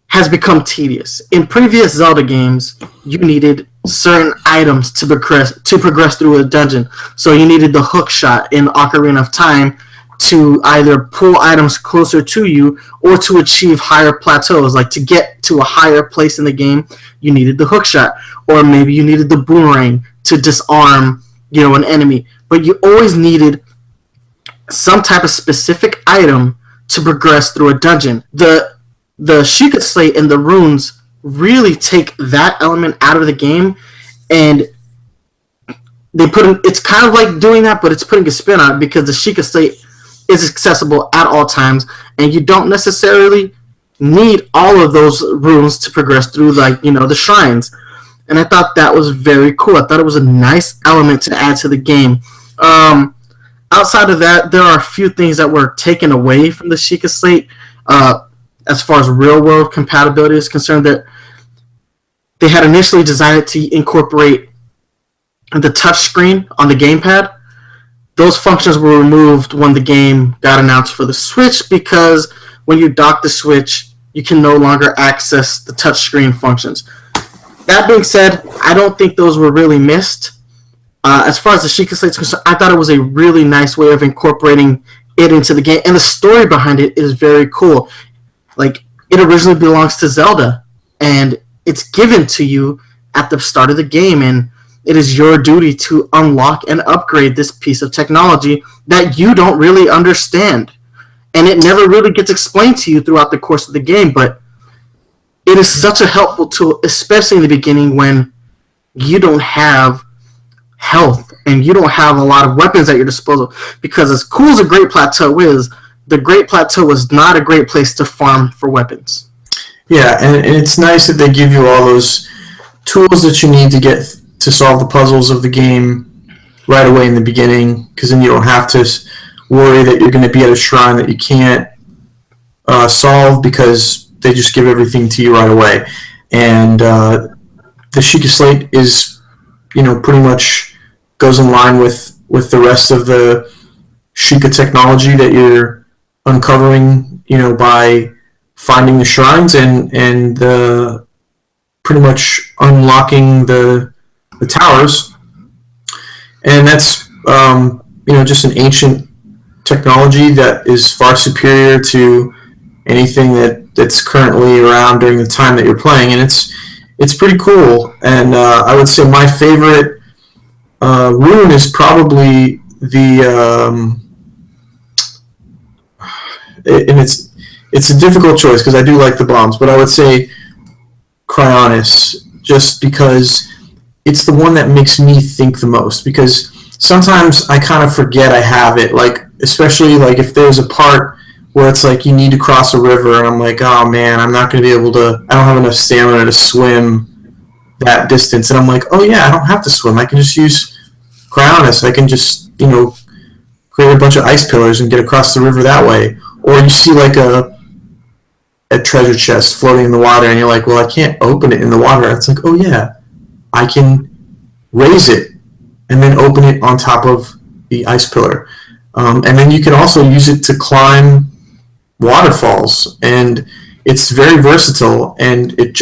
Speaker 1: has become tedious. In previous Zelda games, you needed certain items to progress through a dungeon. So you needed the hook shot in Ocarina of Time to either pull items closer to you or to achieve higher plateaus. Like, to get to a higher place in the game, you needed the hook shot, or maybe you needed the boomerang to disarm an enemy. But you always needed some type of specific item to progress through a dungeon. The Sheikah Slate and the runes really take that element out of the game, and it's kind of like doing that, but it's putting a spin on it, because the Sheikah Slate is accessible at all times, and you don't necessarily need all of those runes to progress through, the shrines. And I thought that was very cool. I thought it was a nice element to add to the game. Outside of that, there are a few things that were taken away from the Sheikah Slate as far as real-world compatibility is concerned. That they had initially designed it to incorporate the touchscreen on the gamepad. Those functions were removed when the game got announced for the Switch, because when you dock the Switch, you can no longer access the touchscreen functions. That being said, I don't think those were really missed. As far as the Sheikah Slate is concerned, I thought it was a really nice way of incorporating it into the game, and the story behind it is very cool. Like, it originally belongs to Zelda, and it's given to you at the start of the game, and it is your duty to unlock and upgrade this piece of technology that you don't really understand. And it never really gets explained to you throughout the course of the game, but it is such a helpful tool, especially in the beginning when you don't have health and you don't have a lot of weapons at your disposal. Because as cool as a Great Plateau is, the Great Plateau is not a great place to farm for weapons.
Speaker 2: Yeah, and it's nice that they give you all those tools that you need to solve the puzzles of the game right away in the beginning, because then you don't have to worry that you're going to be at a shrine that you can't solve, because they just give everything to you right away. And the Sheikah Slate is, pretty much goes in line with the rest of the Sheikah technology that you're uncovering, by finding the shrines and pretty much unlocking the towers. And that's just an ancient technology that is far superior to anything that's currently around during the time that you're playing, and it's pretty cool. And I would say my favorite rune is probably the and it's a difficult choice because I do like the bombs, but I would say Cryonis, just because it's the one that makes me think the most, because sometimes I kind of forget I have it, like especially like if there's a part where it's like you need to cross a river and I'm like, oh man, I'm not going to be able to, I don't have enough stamina to swim that distance, and I'm like, oh yeah, I don't have to swim. I can just use Cryonis. I can just create a bunch of ice pillars and get across the river that way. Or you see like a treasure chest floating in the water, and you're like, well, I can't open it in the water. It's like, oh yeah, I can raise it and then open it on top of the ice pillar. And then you can also use it to climb waterfalls, and it's very versatile, and it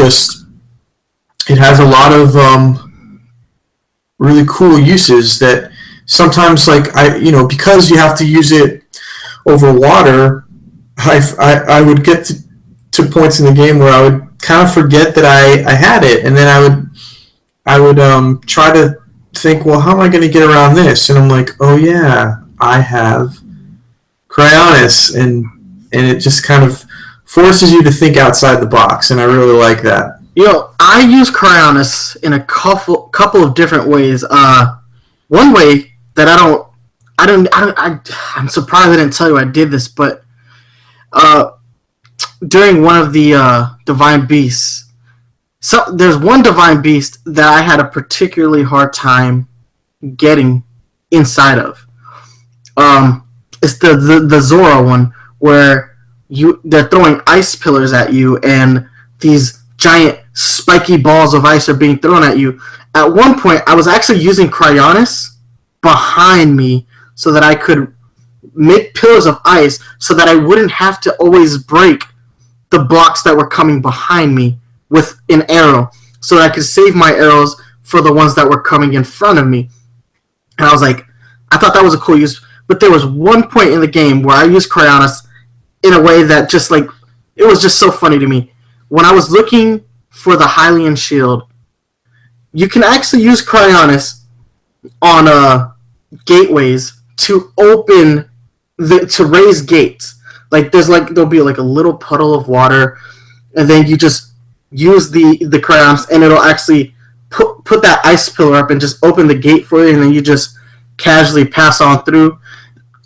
Speaker 2: has a lot of really cool uses that sometimes, like, because you have to use it over water, I would get to points in the game where I would kind of forget that I had it, and then I would try to think, well, how am I going to get around this? And I'm like, oh yeah, I have Cryonis, and it just kind of forces you to think outside the box, and I really like that.
Speaker 1: I use Cryonis in a couple of different ways. One way that I'm surprised I didn't tell you I did this, but during one of the Divine Beasts, so there's one Divine Beast that I had a particularly hard time getting inside of. It's the Zora one, where they're throwing ice pillars at you, and these giant spiky balls of ice are being thrown at you. At one point, I was actually using Cryonis behind me so that I could make pillars of ice so that I wouldn't have to always break the blocks that were coming behind me with an arrow, so that I could save my arrows for the ones that were coming in front of me. And I thought that was a cool use. But there was one point in the game where I used Cryonis in a way that it was just so funny to me. When I was looking for the Hylian shield, you can actually use Cryonis on gateways to to raise gates. There'll be a little puddle of water, and then you just use the Cryonis, and it'll actually put that ice pillar up and just open the gate for you, and then you just casually pass on through.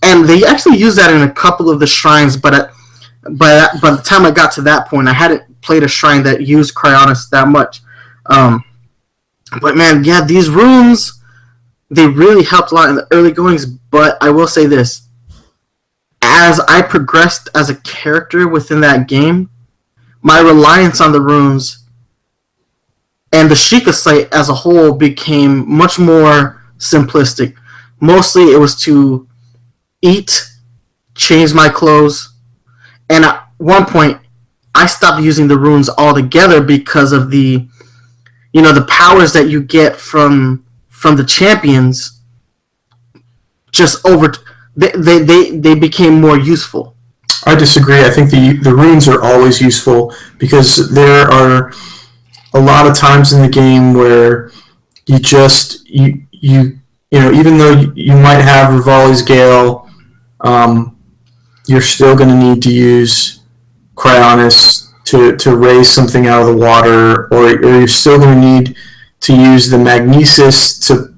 Speaker 1: And they actually use that in a couple of the shrines, but by the time I got to that point, I hadn't played a shrine that used Cryonis that much. But man, yeah, these runes, they really helped a lot in the early goings. But I will say this: as I progressed as a character within that game, my reliance on the runes and the Sheikah slate as a whole became much more simplistic. Mostly, it was to eat, change my clothes, and at one point, I stopped using the runes altogether because of the powers that you get from the champions. They became more useful.
Speaker 2: I disagree. I think the runes are always useful, because there are a lot of times in the game where you even though you might have Rivali's Gale, you're still going to need to use Cryonis to raise something out of the water, or you're still going to need to use the Magnesis to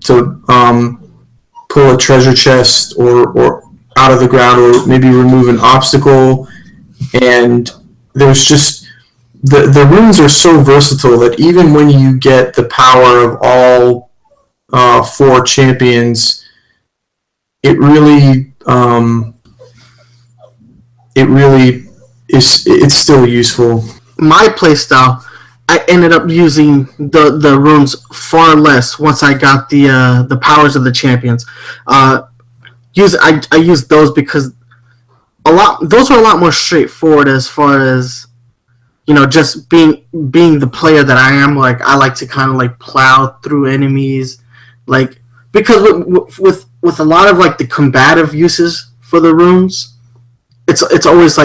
Speaker 2: pull a treasure chest or out of the ground, or maybe remove an obstacle. And there's just the runes are so versatile that even when you get the power of all 4 champions, it really it's still useful.
Speaker 1: My playstyle, I ended up using the runes far less once I got the powers of the champions. I used those because those were a lot more straightforward as far as just being the player that I am. I like to kind of plow through enemies, because with a lot of the combative uses for the runes, it's always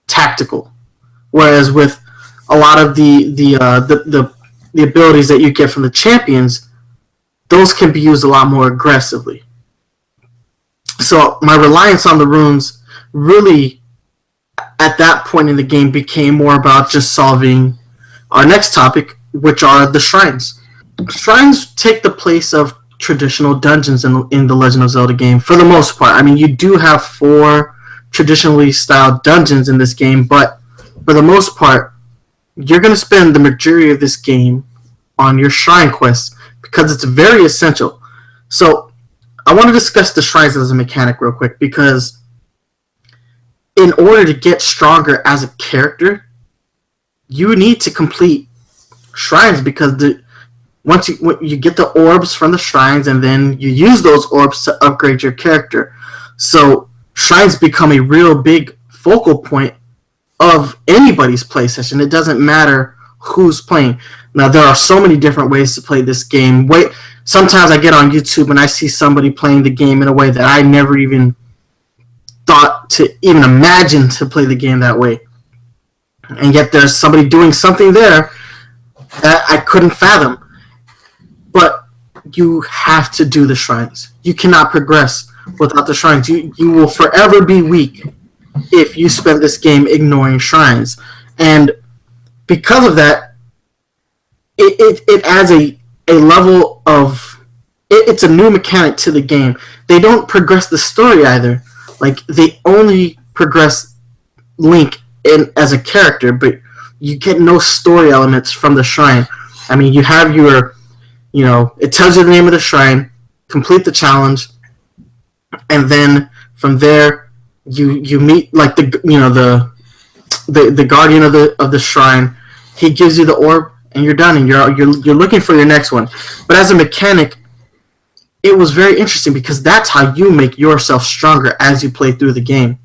Speaker 1: tactical, whereas with a lot of the abilities that you get from the champions, those can be used a lot more aggressively. So my reliance on the runes really, at that point in the game, became more about just solving our next topic, which are the shrines. Shrines take the place of traditional dungeons in the Legend of Zelda game for the most part. I mean, you do have 4 traditionally styled dungeons in this game, but for the most part, you're going to spend the majority of this game on your shrine quest because it's very essential. So I want to discuss the shrines as a mechanic real quick because in order to get stronger as a character, you need to complete shrines because once you get the orbs from the shrines and then you use those orbs to upgrade your character. So shrines become a real big focal point of anybody's play session. It doesn't matter who's playing. Now there are so many different ways to play this game. Sometimes I get on YouTube and I see somebody playing the game in a way that I never even thought to even imagine to play the game that way. And yet there's somebody doing something there that I couldn't fathom. But you have to do the shrines. You cannot progress without the shrines. You will forever be weak if you spend this game ignoring shrines. And because of that, it adds a level of... It's a new mechanic to the game. They don't progress the story either. Like, they only progress Link as a character, but you get no story elements from the shrine. I mean, you have your... it tells you the name of the shrine, complete the challenge, and then from there you meet like the guardian of the shrine. He gives you the orb, and you're done, and you're looking for your next one. But as a mechanic, it was very interesting because that's how you make yourself stronger as you play through the game.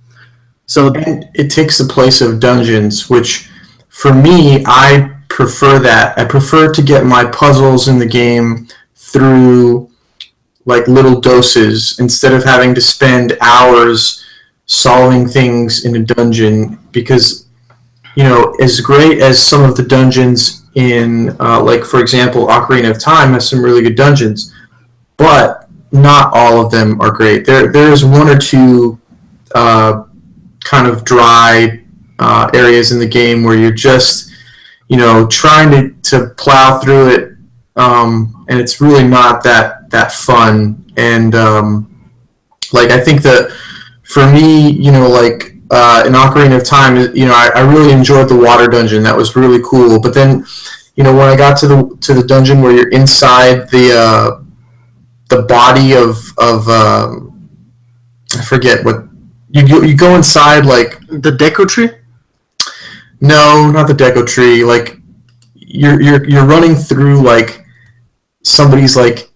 Speaker 2: And it takes the place of dungeons, which for me, I prefer that. I prefer to get my puzzles in the game through like little doses instead of having to spend hours solving things in a dungeon, because as great as some of the dungeons in like for example Ocarina of Time has some really good dungeons, but not all of them are great. There's one or two kind of dry areas in the game where you're just trying to plow through it, and it's really not that fun. And like I think that for me, like in Ocarina of Time, I really enjoyed the water dungeon. That was really cool. But then, when I got to the dungeon where you're inside the body of I forget what you go inside, like
Speaker 1: the Deku Tree.
Speaker 2: No, not the Deco Tree. Like you're running through like somebody's like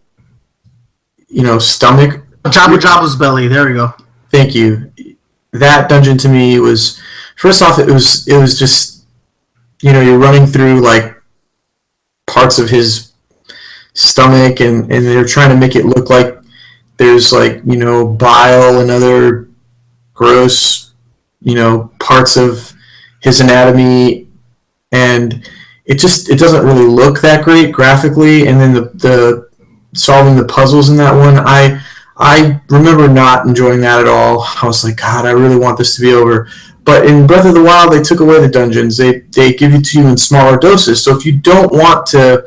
Speaker 2: stomach.
Speaker 1: Jabba Jabba's belly. There we go.
Speaker 2: Thank you. That dungeon to me was, first off, it was just you're running through like parts of his stomach, and they're trying to make it look like there's like bile and other gross parts of his anatomy, and it doesn't really look that great graphically. And then the solving the puzzles in that one, I remember not enjoying that at all. I was like, God, I really want this to be over. But in Breath of the Wild, they took away the dungeons. They give it to you in smaller doses. So if you don't want to,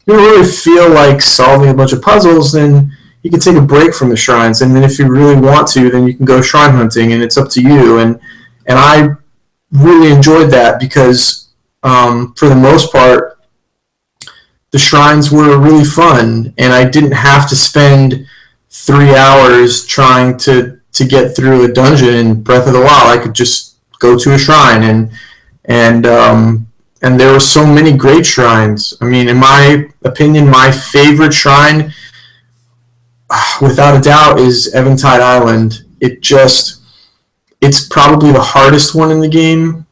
Speaker 2: really feel like solving a bunch of puzzles, then you can take a break from the shrines. And then if you really want to, then you can go shrine hunting, and it's up to you. And I really enjoyed that because for the most part, the shrines were really fun, and I didn't have to spend 3 hours trying to get through a dungeon in Breath of the Wild. I could just go to a shrine, and there were so many great shrines. I mean, in my opinion, my favorite shrine, without a doubt, is Eventide Island. It's probably the hardest one in the game,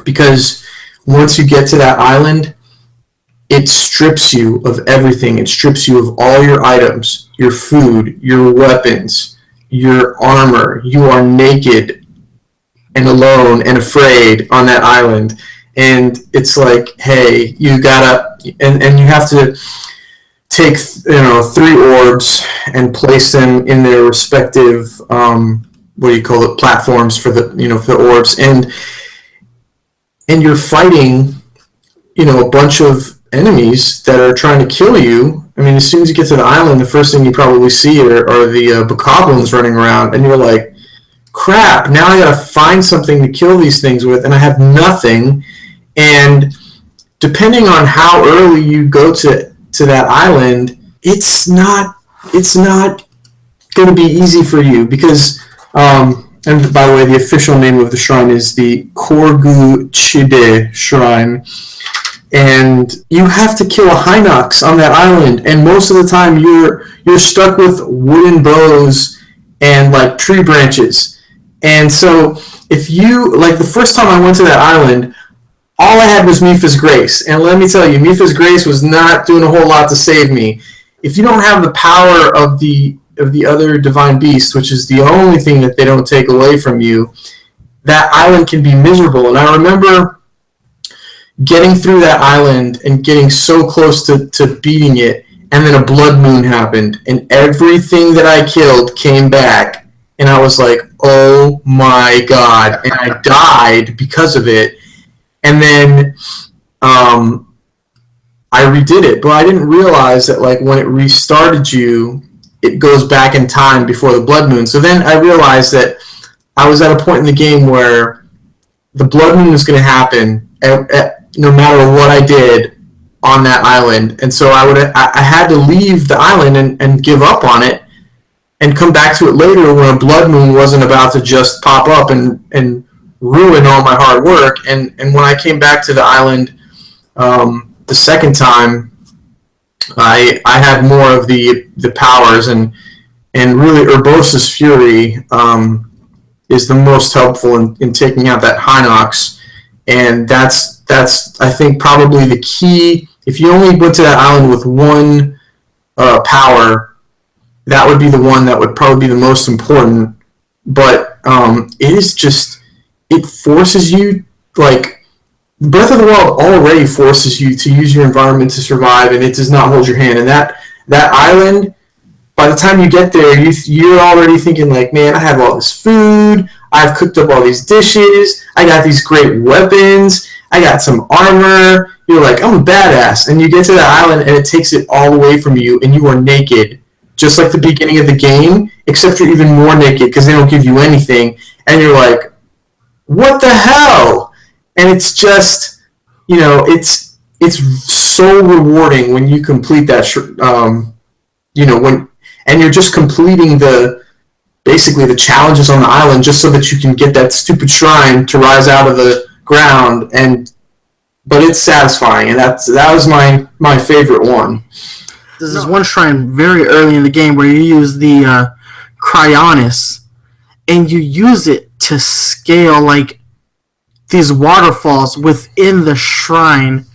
Speaker 2: because once you get to that island, it strips you of everything. It strips you of all your items, your food, your weapons, your armor. You are naked and alone and afraid on that island. And it's like, hey, you gotta, and you have to take 3 orbs and place them in their respective platforms for the orbs, and you're fighting a bunch of enemies that are trying to kill you. I mean, as soon as you get to the island, the first thing you probably see are the bokoblins running around, and you're like, crap, now I gotta find something to kill these things with, and I have nothing. And depending on how early you go to that island, it's not going to be easy for you because, and by the way, the official name of the shrine is the Korgu Chide Shrine, and you have to kill a Hinox on that island, and most of the time you're stuck with wooden bows and like tree branches. And so if you, like the first time I went to that island, all I had was Mipha's Grace, and let me tell you, Mipha's Grace was not doing a whole lot to save me. If you don't have the power of the other divine beast, which is the only thing that they don't take away from you, that island can be miserable. And I remember getting through that island and getting so close to beating it, and then a blood moon happened, and everything that I killed came back, and I was like, oh my god, and I died because of it. And then I redid it, but I didn't realize that like when it restarted you, it goes back in time before the blood moon. So then I realized that I was at a point in the game where the blood moon was going to happen no matter what I did on that island, and so I had to leave the island and give up on it and come back to it later when a blood moon wasn't about to just pop up and ruin all my hard work. And when I came back to the island the second time, I had more of the powers, and really Urbosa's Fury is the most helpful in taking out that Hinox, and that's I think probably the key. If you only went to that island with one power, that would be the one that would probably be the most important. But it is just, it forces you, like, Breath of the Wild already forces you to use your environment to survive, and it does not hold your hand. And that island, by the time you get there, you're already thinking, like, man, I have all this food, I've cooked up all these dishes, I got these great weapons, I got some armor. You're like, I'm a badass. And you get to that island, and it takes it all away from you, and you are naked, just like the beginning of the game, except you're even more naked because they don't give you anything. And you're like, what the hell? And it's just, it's so rewarding when you complete that, and you're just completing basically the challenges on the island just so that you can get that stupid shrine to rise out of the ground, but it's satisfying, and that was my favorite one.
Speaker 1: There's one shrine very early in the game where you use the Cryonis, and you use it to scale like these waterfalls within the shrine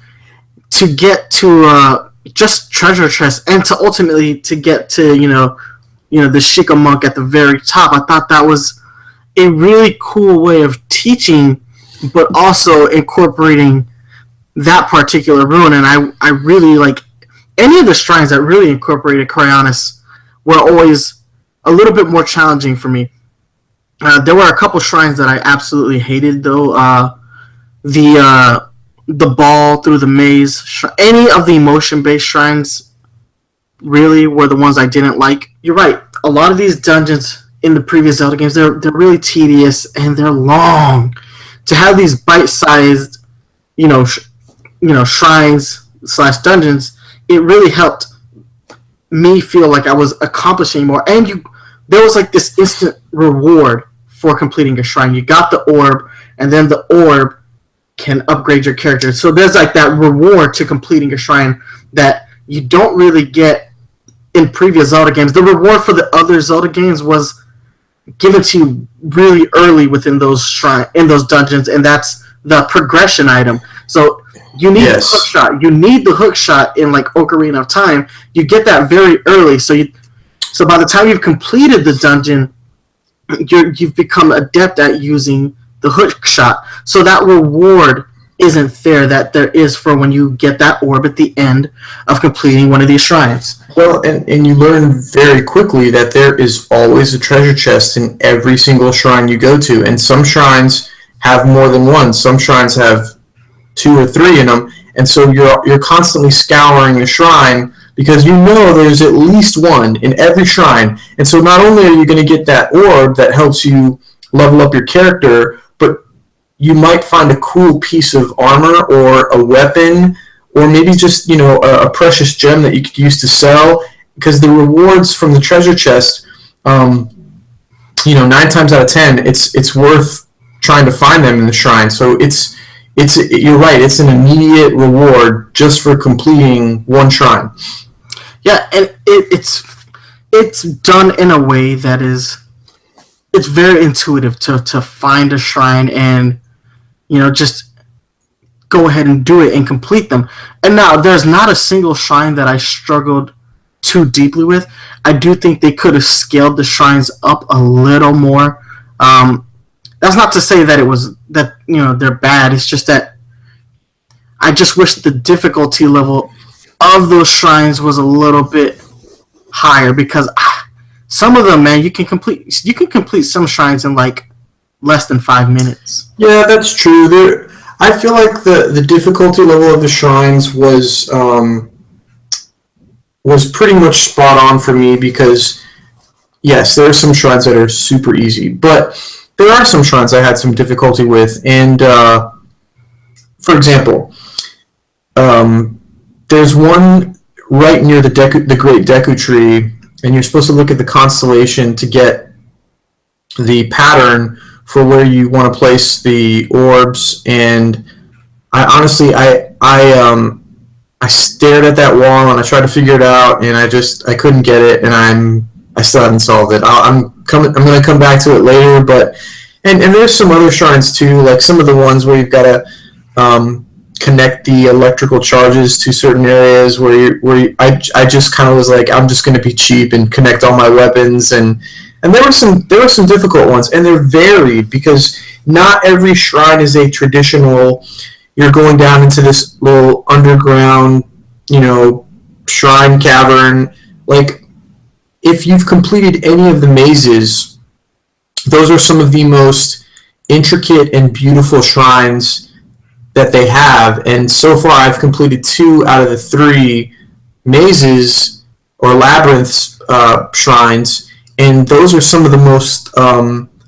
Speaker 1: to get to just treasure chests, and to ultimately to get to the Sheikah monk at the very top. I thought that was a really cool way of teaching, but also incorporating that particular rune. And I really like any of the shrines that really incorporated Cryonis were always a little bit more challenging for me. There were a couple shrines that I absolutely hated, though. The ball through the maze, any of the emotion-based shrines really were the ones I didn't like. You're right. A lot of these dungeons in the previous Zelda games, they're really tedious and they're long. To have these bite-sized, shrines / dungeons, it really helped me feel like I was accomplishing more. And there was like this instant reward for completing a shrine. You got the orb, and then the orb can upgrade your character. So there's like that reward to completing a shrine that you don't really get in previous Zelda games. The reward for the other Zelda games was given to you really early within those dungeons, and that's the progression item. So you need the hook shot. You need the hook shot in like Ocarina of Time. You get that very early. So by the time you've completed the dungeon, you've become adept at using the hook shot. So that reward isn't there that there is for when you get that orb at the end of completing one of these shrines.
Speaker 2: Well, and you learn very quickly that there is always a treasure chest in every single shrine you go to, and some shrines have more than one. Some shrines have 2 or 3 in them, and so you're constantly scouring the shrine because you know there's at least one in every shrine. And so not only are you going to get that orb that helps you level up your character, but you might find a cool piece of armor or a weapon, or maybe just a precious gem that you could use to sell. Because the rewards from the treasure chest, 9 times out of 10, it's worth trying to find them in the shrine. So you're right. It's an immediate reward just for completing one shrine.
Speaker 1: Yeah, and it's done in a way that it's very intuitive to find a shrine and just go ahead and do it and complete them. And now there's not a single shrine that I struggled too deeply with. I do think they could have scaled the shrines up a little more. That's not to say that they're bad. It's just that I just wish the difficulty level of those shrines was a little bit higher, because some of them, man, you can complete some shrines in like less than 5 minutes.
Speaker 2: Yeah, that's true. I feel like the difficulty level of the shrines was pretty much spot on for me, because yes, there are some shrines that are super easy, but there are some shrines I had some difficulty with. And for example, there's one right near the Great Deku Tree, and you're supposed to look at the constellation to get the pattern for where you want to place the orbs. And I honestly, I stared at that wall and I tried to figure it out, and I couldn't get it, and I still haven't solved it. I'm going to come back to it later, but and there's some other shrines too, like some of the ones where you've got to connect the electrical charges to certain areas I just kind of was like, I'm just going to be cheap and connect all my weapons, and there were some difficult ones, and they're varied, because not every shrine is a traditional, you're going down into this little underground, shrine cavern. Like, if you've completed any of the mazes, those are some of the most intricate and beautiful shrines that they have. And so far, I've completed 2 out of the 3 mazes or labyrinths shrines, and those are some of the most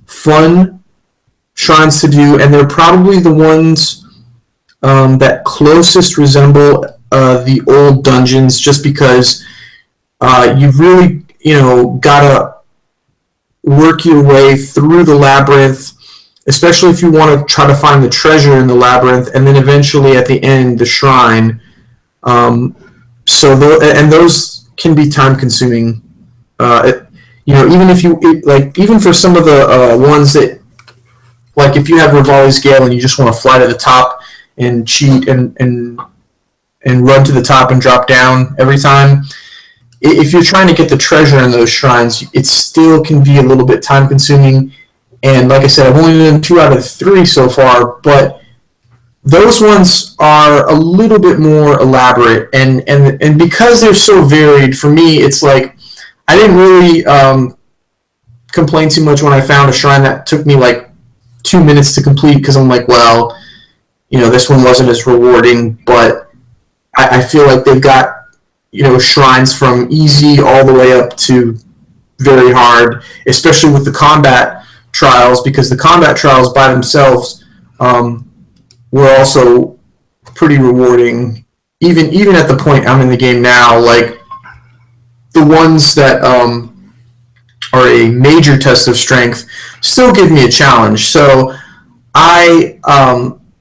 Speaker 2: fun shrines to do, and they're probably the ones that closest resemble the old dungeons, just because you've really gotta work your way through the labyrinth, especially if you want to try to find the treasure in the labyrinth, and then eventually at the end the shrine. And those can be time consuming. Even for some of the ones that, like, if you have Rivali's Gale and you just want to fly to the top and cheat and run to the top and drop down every time, if you're trying to get the treasure in those shrines, it still can be a little bit time consuming. And like I said, I've only done 2 out of 3 so far, but those ones are a little bit more elaborate, and because they're so varied, for me, it's like I didn't really complain too much when I found a shrine that took me like 2 minutes to complete, because I'm like, well, this one wasn't as rewarding, but I feel like they've got shrines from easy all the way up to very hard, especially with the combat trials, because the combat trials by themselves were also pretty rewarding, even at the point I'm in the game now. Like, the ones that are a major test of strength still give me a challenge. So I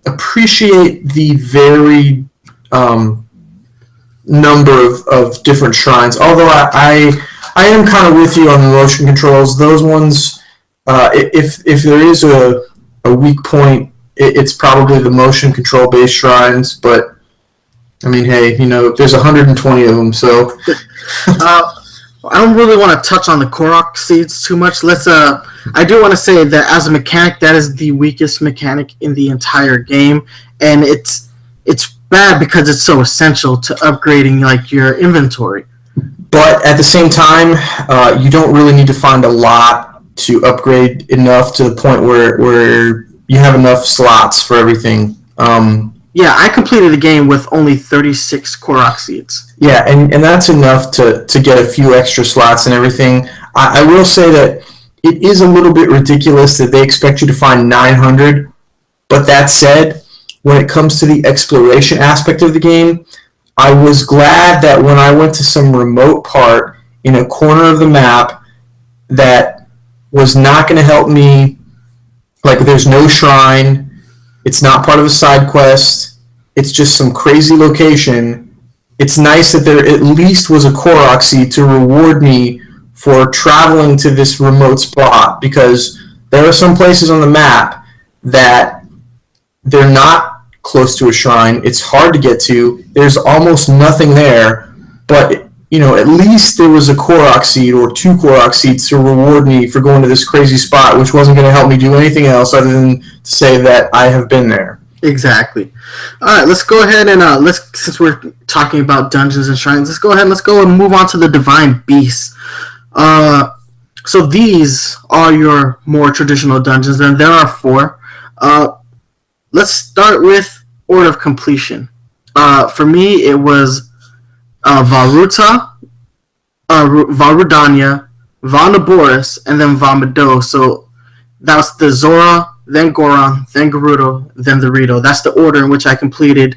Speaker 2: appreciate the varied number of different shrines, although I am kind of with you on the motion controls. Those ones, if there is a weak point, it's probably the motion control based shrines, but I mean, hey, there's 120 of them, so
Speaker 1: I don't really want to touch on the Korok seeds too much. I do want to say that as a mechanic, that is the weakest mechanic in the entire game, and it's bad because it's so essential to upgrading like your inventory.
Speaker 2: But at the same time, you don't really need to find a lot to upgrade enough to the point where you have enough slots for everything.
Speaker 1: Yeah, I completed the game with only 36 Korok seeds.
Speaker 2: Yeah, and that's enough to get a few extra slots and everything. I will say that it is a little bit ridiculous that they expect you to find 900 But that said, when it comes to the exploration aspect of the game, I was glad that when I went to some remote part in a corner of the map that was not going to help me, like there's no shrine, it's not part of a side quest, it's just some crazy location. It's nice that there at least was a Korok seed to reward me for traveling to this remote spot, because there are some places on the map that they're not close to a shrine. It's hard to get to. There's almost nothing there, but at least there was a Korok seed or 2 Korok seeds to reward me for going to this crazy spot, which wasn't going to help me do anything else other than to say that I have been there.
Speaker 1: Exactly. All right, let's go ahead and since we're talking about dungeons and shrines, let's go and move on to the divine beasts. So these are your more traditional dungeons, and there are 4. Let's start with order of completion. For me, it was Varuta, Varudanya, Vanaboris, and then Vamado. So that's the Zora, then Goron, then Gerudo, then the Rito. That's the order in which I completed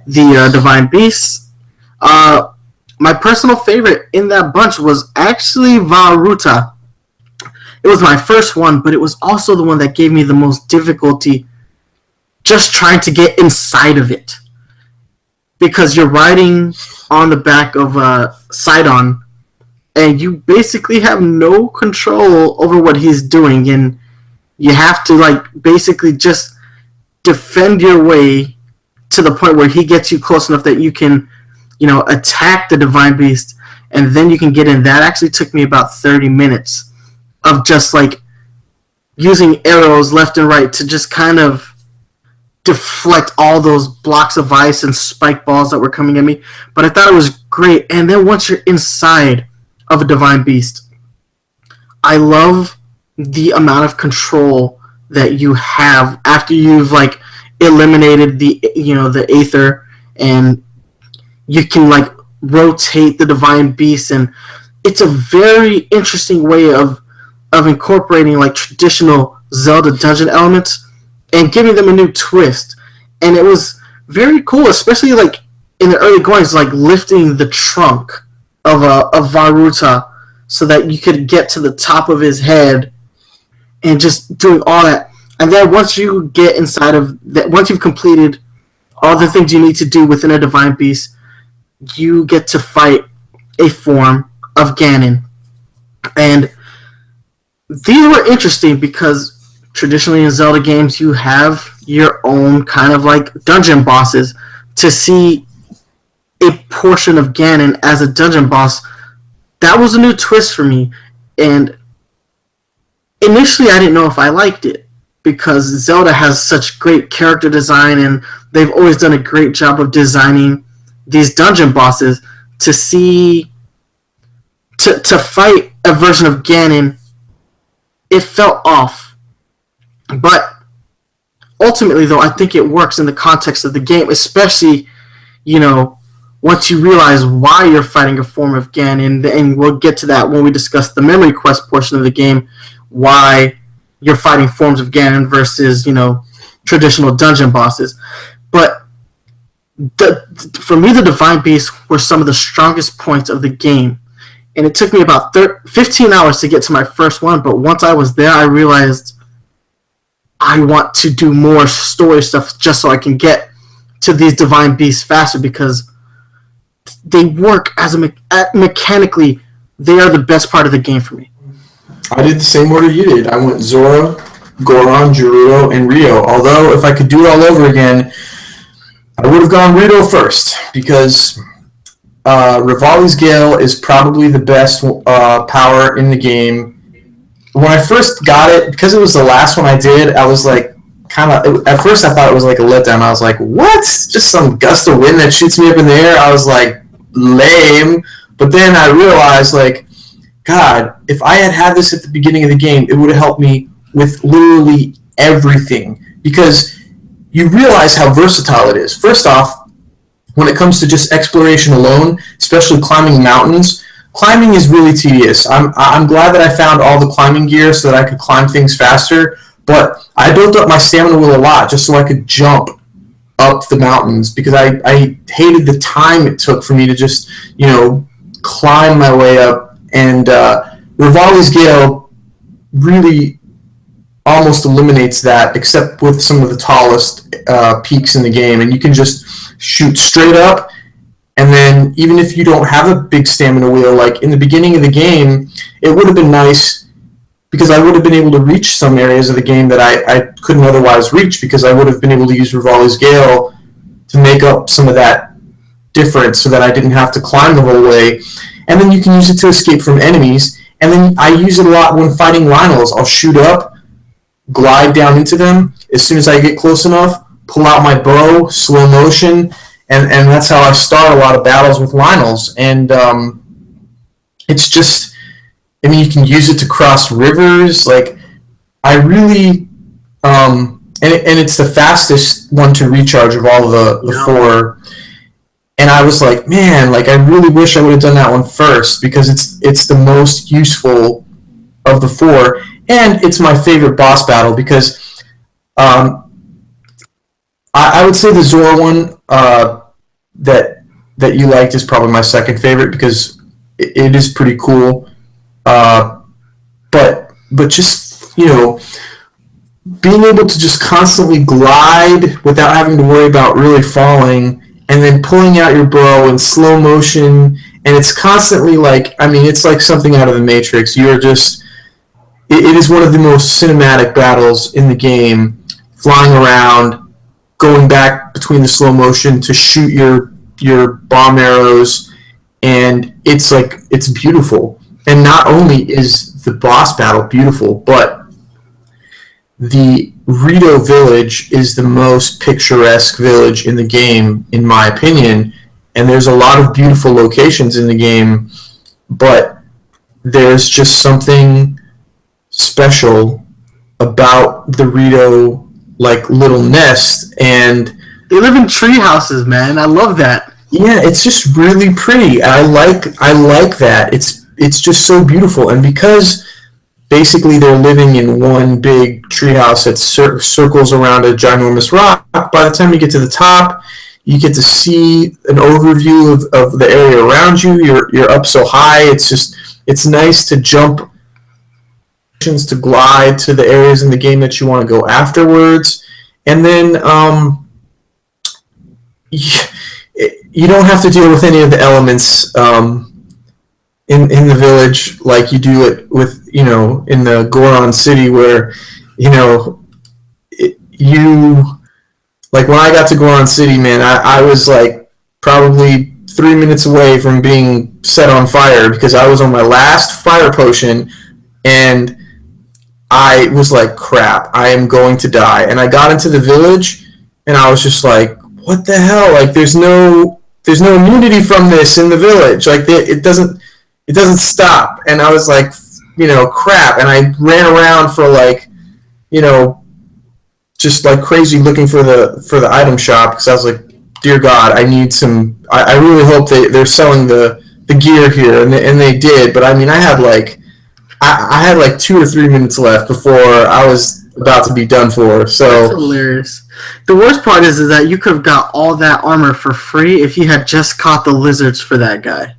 Speaker 1: the Divine Beasts. My personal favorite in that bunch was actually Varuta. It was my first one, but it was also the one that gave me the most difficulty just trying to get inside of it. Because you're riding on the back of Sidon, and you basically have no control over what he's doing, and you have to basically just defend your way to the point where he gets you close enough that you can, attack the Divine Beast, and then you can get in. That actually took me about 30 minutes of just using arrows left and right to just kind of deflect all those blocks of ice and spike balls that were coming at me. But I thought it was great. And then once you're inside of a Divine Beast, I love the amount of control that you have after you've eliminated the Aether, and you can rotate the Divine Beast, and it's a very interesting way of incorporating traditional Zelda dungeon elements and giving them a new twist. And it was very cool, especially in the early goings, lifting the trunk of Varuta so that you could get to the top of his head and just doing all that. And then once you get inside of that, once you've completed all the things you need to do within a Divine Beast, you get to fight a form of Ganon. And these were interesting because traditionally in Zelda games, you have your own kind of dungeon bosses. To see a portion of Ganon as a dungeon boss, that was a new twist for me. And initially, I didn't know if I liked it, because Zelda has such great character design, and they've always done a great job of designing these dungeon bosses. To fight a version of Ganon, it felt off. But ultimately, though, I think it works in the context of the game, especially, once you realize why you're fighting a form of Ganon, and we'll get to that when we discuss the memory quest portion of the game, why you're fighting forms of Ganon versus, traditional dungeon bosses. But for me, the Divine Beasts were some of the strongest points of the game. And it took me about 15 hours to get to my first one, but once I was there, I realized I want to do more story stuff just so I can get to these Divine Beasts faster, because they work as mechanically. They are the best part of the game for me.
Speaker 2: I did the same order you did. I went Zora, Goron, Gerudo, and Rio. Although, if I could do it all over again, I would have gone Rito first, because Rivali's Gale is probably the best power in the game. When I first got it, because it was the last one I did, I was at first I thought it was a letdown. I was like, what? Just some gust of wind that shoots me up in the air? I was lame. But then I realized, God, if I had this at the beginning of the game, it would have helped me with literally everything. Because you realize how versatile it is. First off, when it comes to just exploration alone, especially climbing mountains, climbing is really tedious. I'm glad that I found all the climbing gear so that I could climb things faster, But I built up my stamina wheel a lot just so I could jump up the mountains because I hated the time it took for me to just, climb my way up. And Rivali's Gale really almost eliminates that, except with some of the tallest peaks in the game. And you can just shoot straight up. And then even if you don't have a big stamina wheel, like in the beginning of the game, it would have been nice because I would have been able to reach some areas of the game that I couldn't otherwise reach because I would have been able to use Rivali's Gale to make up some of that difference so that I didn't have to climb the whole way. And then you can use it to escape from enemies. And then I use it a lot when fighting Lynels. I'll shoot up, glide down into them. As soon as I get close enough, pull out my bow, slow motion, and that's how I start a lot of battles with Lynels. And it's just, you can use it to cross rivers. Like, I really, and it's the fastest one to recharge of all the four. And I was like, man, like I really wish I would have done that one first because it's the most useful of the four, and it's my favorite boss battle because I would say the Zora one that you liked is probably my second favorite because it is pretty cool. But just being able to just constantly glide without having to worry about really falling, and then pulling out your bow in slow motion, and it's constantly like, it's like something out of the Matrix. You're just, it is one of the most cinematic battles in the game, flying around, going back between the slow motion to shoot your bomb arrows, and it's beautiful. And not only is the boss battle beautiful, but the Rito village is the most picturesque village in the game, in my opinion, and there's a lot of beautiful locations in the game, but there's just something special about the Rito, like, little nest, and
Speaker 1: they live in tree houses, man. I love that.
Speaker 2: Yeah, it's just really pretty. I like that. It's just so beautiful, and because basically they're living in one big treehouse that circles around a ginormous rock, by the time you get to the top, you get to see an overview of the area around you. You're up so high. It's nice to jump, to glide to the areas in the game that you want to go afterwards, and then you don't have to deal with any of the elements in the village like you do it with in the Goron City, where like when I got to Goron City, man, I was like probably 3 minutes away from being set on fire because I was on my last fire potion, and I was like, crap, I am going to die. And I got into the village, and I was just like, what the hell? Like, there's no immunity from this in the village. Like, it doesn't stop. And I was like, crap. And I ran around for like, just like crazy looking for the item shop because I was like, dear God, I need some. I really hope they're selling the gear here, and they did. But I had like 2 or 3 minutes left before I was about to be done for. So
Speaker 1: that's hilarious. The worst part is that you could have got all that armor for free if you had just caught the lizards for that guy.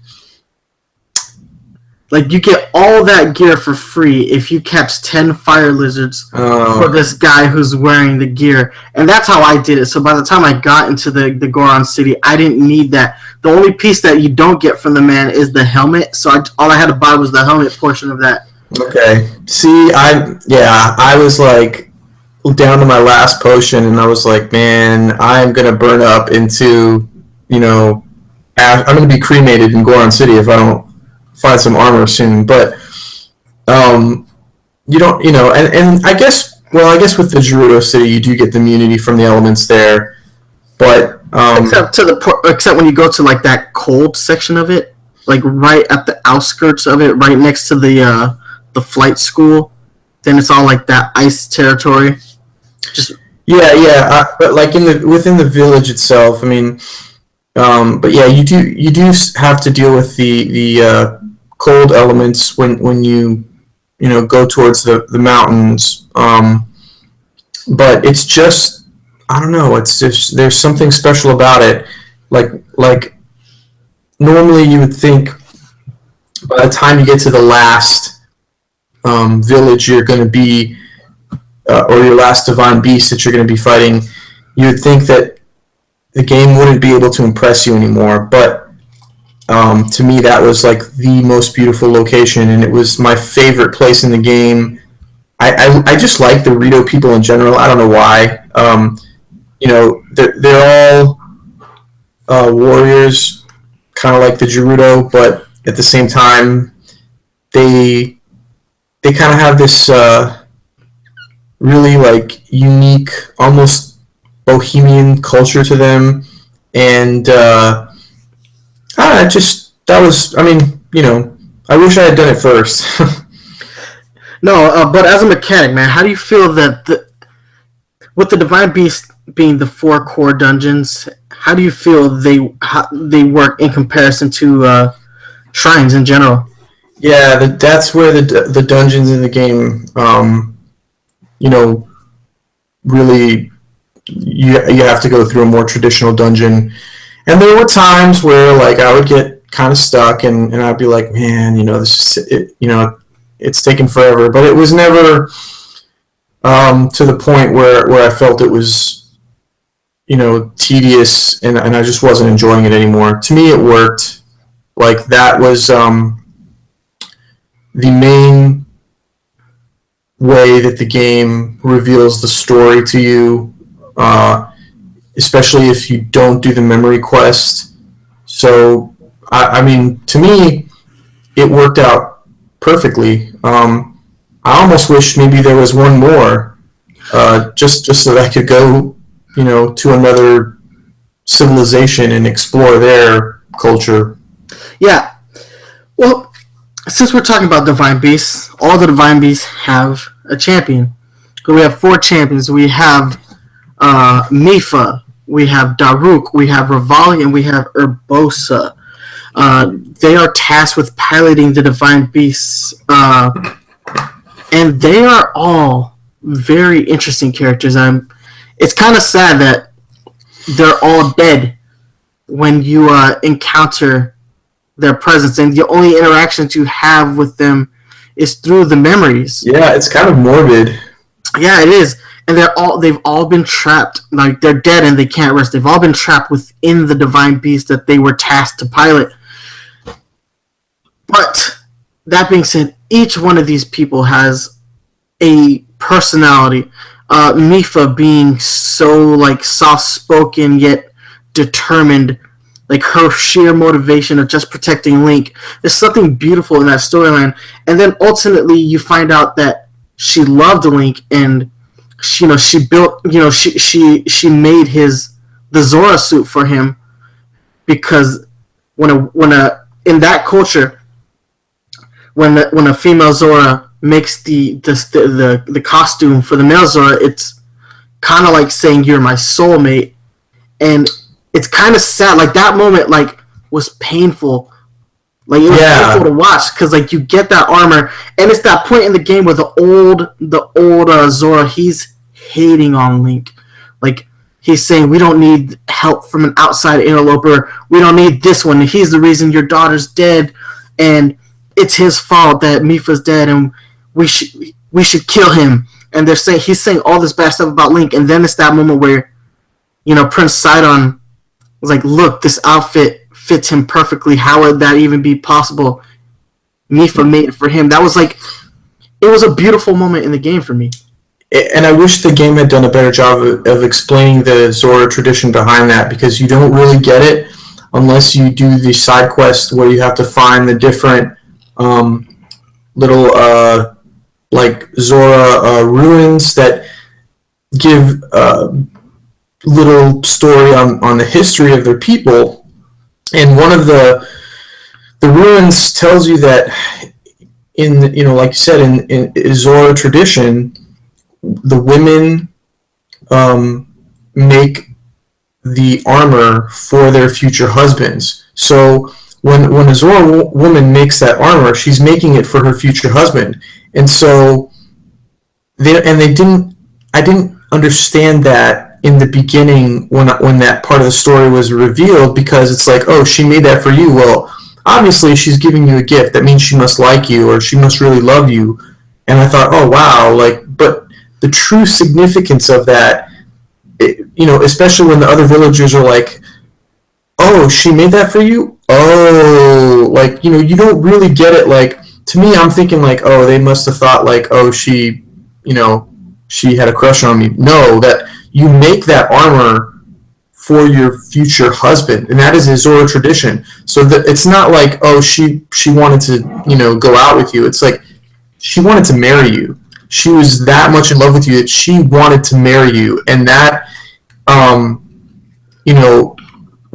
Speaker 1: Like, you get all that gear for free if you catch 10 fire lizards for this guy who's wearing the gear. And that's how I did it. So by the time I got into the Goron City, I didn't need that. The only piece that you don't get from the man is the helmet. So all I had to buy was the helmet portion of that.
Speaker 2: Okay. See, I was like down to my last potion, and I was like, man, I'm going to burn up into, I'm going to be cremated in Goron City if I don't find some armor soon. But you don't, and I guess with the Gerudo City you do get the immunity from the elements there, but
Speaker 1: except when you go to like that cold section of it, like right at the outskirts of it, right next to the flight school, then it's all like that ice territory.
Speaker 2: But like within the village itself, but yeah, you do have to deal with the cold elements when you go towards the mountains. but it's just, I don't know. It's just, there's something special about it. Like normally you would think by the time you get to the last village you're going to be, or your last divine beast that you're going to be fighting, you would think that the game wouldn't be able to impress you anymore. But to me, that was like the most beautiful location, and it was my favorite place in the game. I just like the Rito people in general. I don't know why. They're all warriors, kind of like the Gerudo, but at the same time, they kind of have this really like unique, almost bohemian culture to them, and that was. I mean, I wish I had done it first.
Speaker 1: No, but as a mechanic, man, how do you feel that with the Divine Beast being the 4 core dungeons, how do you feel they work in comparison to shrines in general?
Speaker 2: Yeah, that's where the dungeons in the game, really you have to go through a more traditional dungeon. And there were times where like I would get kind of stuck, and I'd be like, man, this is it, it's taken forever. But it was never to the point where I felt it was, tedious, and I just wasn't enjoying it anymore. To me, it worked. Like that was the main way that the game reveals the story to you, especially if you don't do the memory quest. So, I mean, to me, it worked out perfectly. I almost wish maybe there was one more, just so that I could go, to another civilization and explore their culture.
Speaker 1: Yeah. Well, since we're talking about Divine Beasts, all the Divine Beasts have a champion. So we have 4 champions. We have Mifa, we have Daruk, we have Revali, and we have Urbosa. They are tasked with piloting the Divine Beasts, and they are all very interesting characters. It's kind of sad that they're all dead when you encounter their presence, and the only interactions you have with them is through the memories.
Speaker 2: Yeah, it's kind of morbid.
Speaker 1: Yeah, it is. And they've all been trapped. Like, they're dead and they can't rest. They've all been trapped within the Divine Beast that they were tasked to pilot. But that being said, each one of these people has a personality. Mifa being so like soft-spoken yet determined, like her sheer motivation of just protecting Link. There's something beautiful in that storyline. And then ultimately you find out that she loved Link, and she built, she made the Zora suit for him, because when in that culture, when a female Zora makes the costume for the male Zora, it's kind of like saying you're my soulmate, and it's kind of sad. Like that moment, like was painful. Like it was painful to watch, because like you get that armor, and it's that point in the game where the old Zora, he's hating on Link. Like he's saying, we don't need help from an outside interloper. We don't need this one. He's the reason your daughter's dead, and it's his fault that Mifa's dead, and we should kill him. And he's saying all this bad stuff about Link, and then it's that moment where, Prince Sidon was like, look, this outfit fits him perfectly. How would that even be possible? Mifa made it for him. That was like, it was a beautiful moment in the game for me.
Speaker 2: And I wish the game had done a better job of explaining the Zora tradition behind that, because you don't really get it unless you do the side quest where you have to find the different little like Zora ruins that give little story on the history of their people. And one of the ruins tells you that like you said, in Zora tradition, the women make the armor for their future husbands. So when a Zora woman makes that armor, she's making it for her future husband. And so I didn't understand that in the beginning when that part of the story was revealed, because it's like, oh, she made that for you. Well, obviously she's giving you a gift. That means she must like you, or she must really love you. And I thought, oh wow, but the true significance of that, especially when the other villagers are like, oh, she made that for you? Oh, you don't really get it. Like, to me, I'm thinking like, oh, they must have thought like, oh, she had a crush on me. No, that you make that armor for your future husband, and that is a Zora tradition. So that it's not like, oh, she wanted to, go out with you. It's like she wanted to marry you. She was that much in love with you that she wanted to marry you, and that,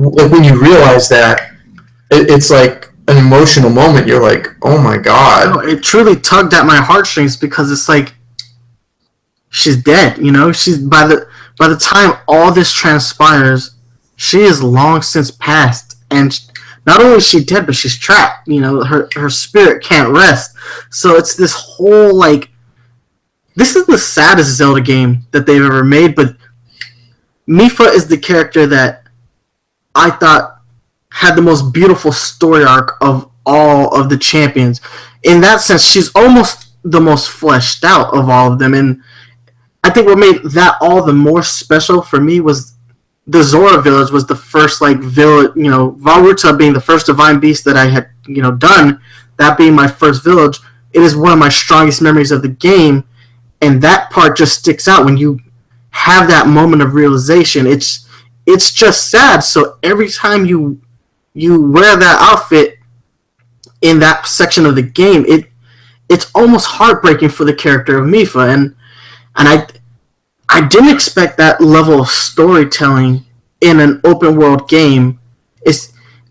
Speaker 2: like when you realize that, it's like an emotional moment. You're like, oh my god.
Speaker 1: No, it truly tugged at my heartstrings, because it's like she's dead. She's by the time all this transpires, she is long since passed, and not only is she dead, but she's trapped. Her spirit can't rest. So it's this whole like, this is the saddest Zelda game that they've ever made. But Mipha is the character that I thought had the most beautiful story arc of all of the champions. In that sense, she's almost the most fleshed out of all of them. And I think what made that all the more special for me was the Zora village was the first village, Valruta being the first divine beast that I had, done, that being my first village. It is one of my strongest memories of the game, and that part just sticks out when you have that moment of realization. It's just sad. So every time you wear that outfit in that section of the game, it's almost heartbreaking for the character of Mipha, and I didn't expect that level of storytelling in an open world game.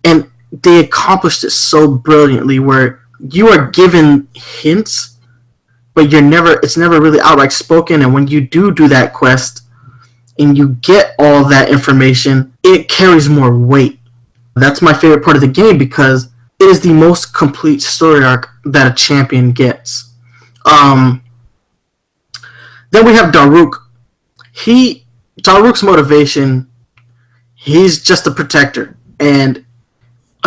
Speaker 1: And they accomplished it so brilliantly, where you are given hints, but it's never really outright spoken. And when you do that quest and you get all that information, it carries more weight. That's my favorite part of the game, because it is the most complete story arc that a champion gets. Then we have Daruk. Daruk's motivation, he's just a protector, and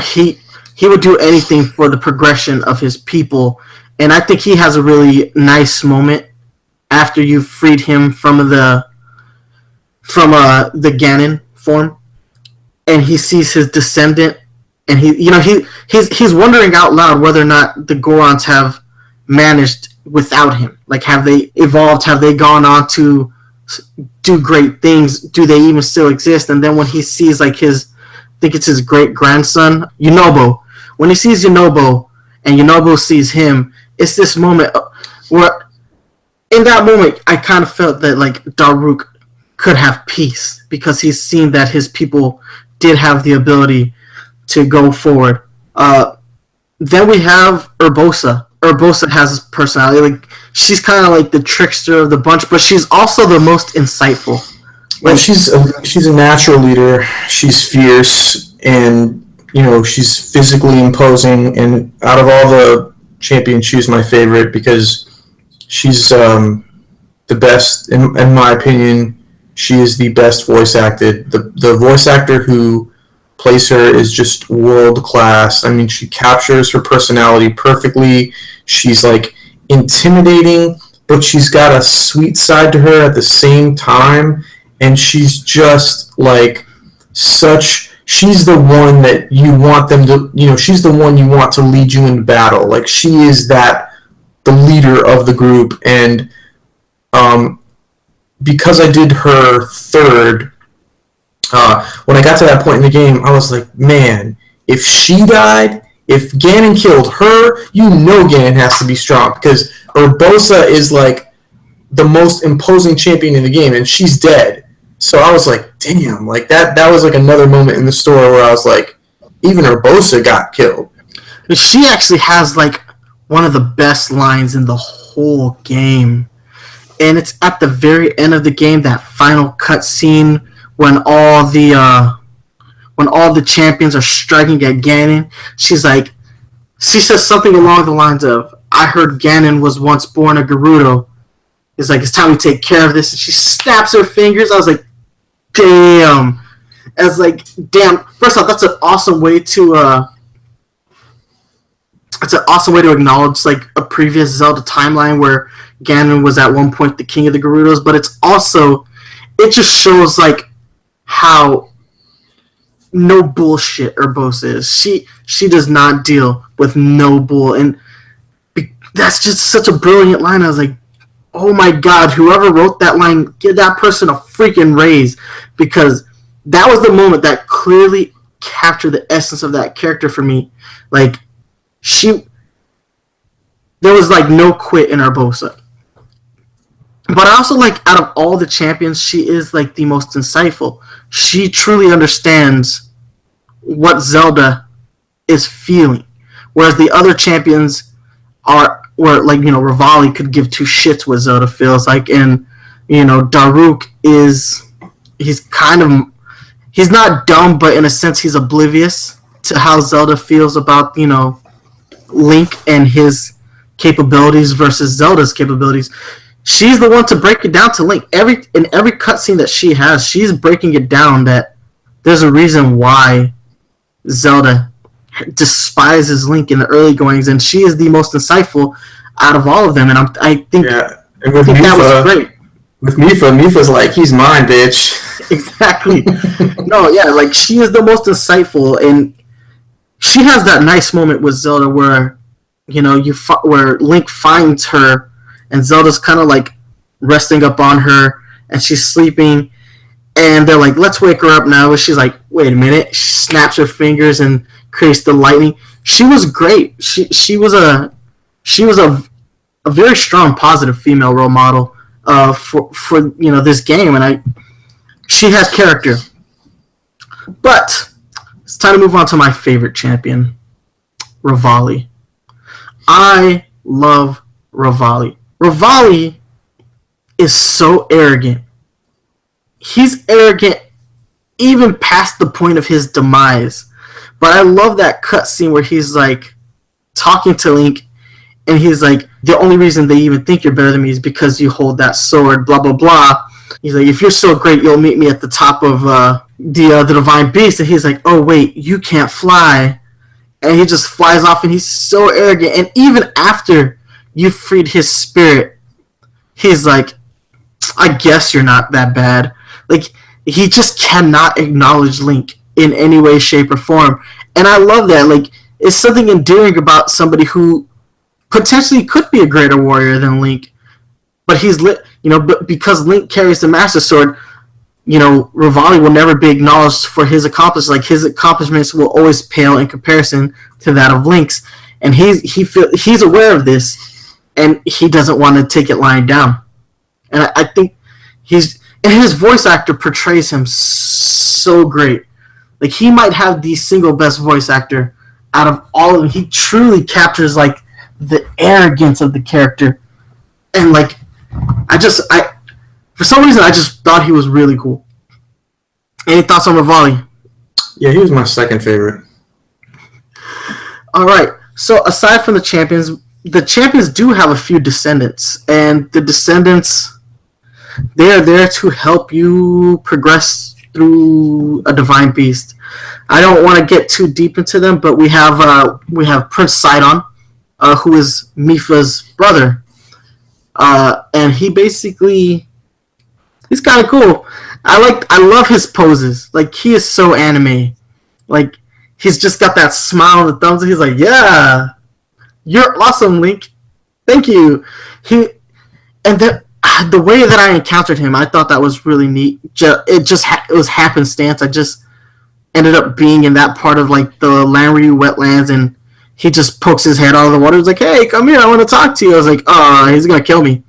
Speaker 1: he would do anything for the progression of his people. And I think he has a really nice moment after you've freed him from the Ganon form, and he sees his descendant, and he's wondering out loud whether or not the Gorons have managed without him. Like, have they evolved? Have they gone on to do great things? Do they even still exist? And then when he sees I think it's his great grandson Yunobo. When he sees Yunobo and Yunobo sees him, it's this moment where, in that moment, I kind of felt that Daruk could have peace, because he's seen that his people did have the ability to go forward. Then we have Urbosa. Urbosa has personality. She's kind of like the trickster of the bunch, but she's also the most insightful.
Speaker 2: Well, she's a natural leader. She's fierce, and she's physically imposing. And out of all the champions, she's my favorite, because she's the best, in my opinion. She is the best voice acted. The voice actor who plays her is just world class. I mean, she captures her personality perfectly. She's intimidating, but she's got a sweet side to her at the same time, and she's just she's the one that you want them to, she's the one you want to lead you into battle. She is the leader of the group. And because I did her third, when I got to that point in the game, I was like, man, if she died, if Ganon killed her, Ganon has to be strong, because Urbosa is the most imposing champion in the game, and she's dead. So I was like, damn, that was another moment in the story where I was like, even Urbosa got killed.
Speaker 1: She actually has one of the best lines in the whole game. And it's at the very end of the game, that final cutscene when all the champions are striking at Ganon. She says something along the lines of, "I heard Ganon was once born a Gerudo." It's like, it's time we take care of this. And she snaps her fingers. I was like, damn. As like, damn. First off, that's an awesome way to acknowledge like a previous Zelda timeline where Ganon was at one point the king of the Gerudos, but it just shows like how no bullshit Urbosa is. She does not deal with no bull, and that's just such a brilliant line. I was like, oh my god, whoever wrote that line, give that person a freaking raise, because that was the moment that clearly captured the essence of that character for me. Like, there was like no quit in Urbosa. But I also like, out of all the champions, she is like the most insightful. She truly understands what Zelda is feeling, whereas the other champions where like, you know, Rivali could give two shits what Zelda feels like, and you know, Daruk he's not dumb, but in a sense he's oblivious to how Zelda feels about, you know, Link and his capabilities versus Zelda's capabilities. She's the one to break it down to Link. In every cutscene that she has, she's breaking it down that there's a reason why Zelda despises Link in the early goings, and she is the most insightful out of all of them. And I think that was great.
Speaker 2: With Mipha's like, he's mine, bitch.
Speaker 1: Exactly. No, yeah, like, she is the most insightful, and she has that nice moment with Zelda where, you know, where Link finds her, and Zelda's kind of like resting up on her, and she's sleeping, and they're like, let's wake her up now. But she's like, wait a minute. She snaps her fingers and creates the lightning. She was great. She was a very strong, positive female role model for you know, this game, and she has character. But it's time to move on to my favorite champion, Rivali. I love Rivali. Rivali is so arrogant. He's arrogant even past the point of his demise. But I love that cutscene where he's like talking to Link, and he's like, the only reason they even think you're better than me is because you hold that sword, blah, blah, blah. He's like, if you're so great, you'll meet me at the top of the Divine Beast. And he's like, oh, wait, you can't fly. And he just flies off, and he's so arrogant. And even after you freed his spirit, he's like, I guess you're not that bad. Like, he just cannot acknowledge Link in any way, shape, or form. And I love that. Like, it's something endearing about somebody who potentially could be a greater warrior than Link, but but because Link carries the Master Sword, you know, Rivali will never be acknowledged for his accomplishments. Like, his accomplishments will always pale in comparison to that of Link's, and he's aware of this, and he doesn't want to take it lying down. And I think his voice actor portrays him so great. Like, he might have the single best voice actor out of all of them. He truly captures like the arrogance of the character, and like, for some reason I just thought he was really cool. Any thoughts on Rivali?
Speaker 2: Yeah, he was my second favorite.
Speaker 1: All right. So aside from the champions do have a few descendants, and the descendants, they are there to help you progress through a Divine Beast. I don't want to get too deep into them, but we have Prince Sidon, who is Mipha's brother, and he's kind of cool. I love his poses. Like, he is so anime. Like, he's just got that smile on the thumbs, and he's like, yeah, you're awesome, Link. Thank you. The way that I encountered him, I thought that was really neat. It was happenstance. I just ended up being in that part of like the Lanryu wetlands, and he just pokes his head out of the water. He's like, hey, come here, I want to talk to you. I was like, oh, he's going to kill me.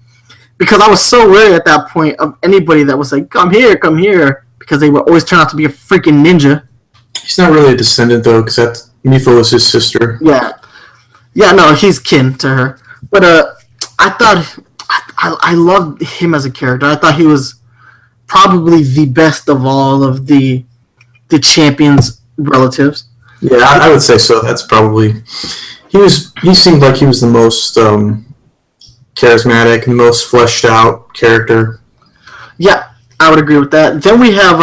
Speaker 1: Because I was so wary at that point of anybody that was like, come here, because they would always turn out to be a freaking ninja.
Speaker 2: He's not really a descendant, though, because Mipha was his sister.
Speaker 1: Yeah. Yeah, no, he's kin to her. But I thought, I loved him as a character. I thought he was probably the best of all of the champions' relatives.
Speaker 2: Yeah, I would say so. That's probably... He seemed like he was the most charismatic and the most fleshed out character.
Speaker 1: Yeah, I would agree with that. Then we have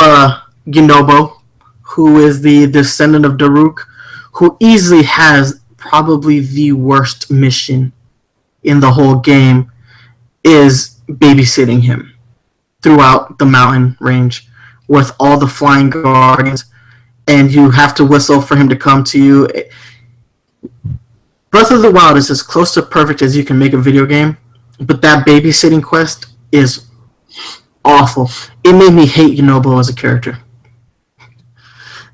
Speaker 1: Yunobo, who is the descendant of Daruk, who easily has probably the worst mission in the whole game, is babysitting him throughout the mountain range with all the flying guardians, and you have to whistle for him to come to you. Breath of the Wild is as close to perfect as you can make a video game, but that babysitting quest is awful. It made me hate Yunobo as a character.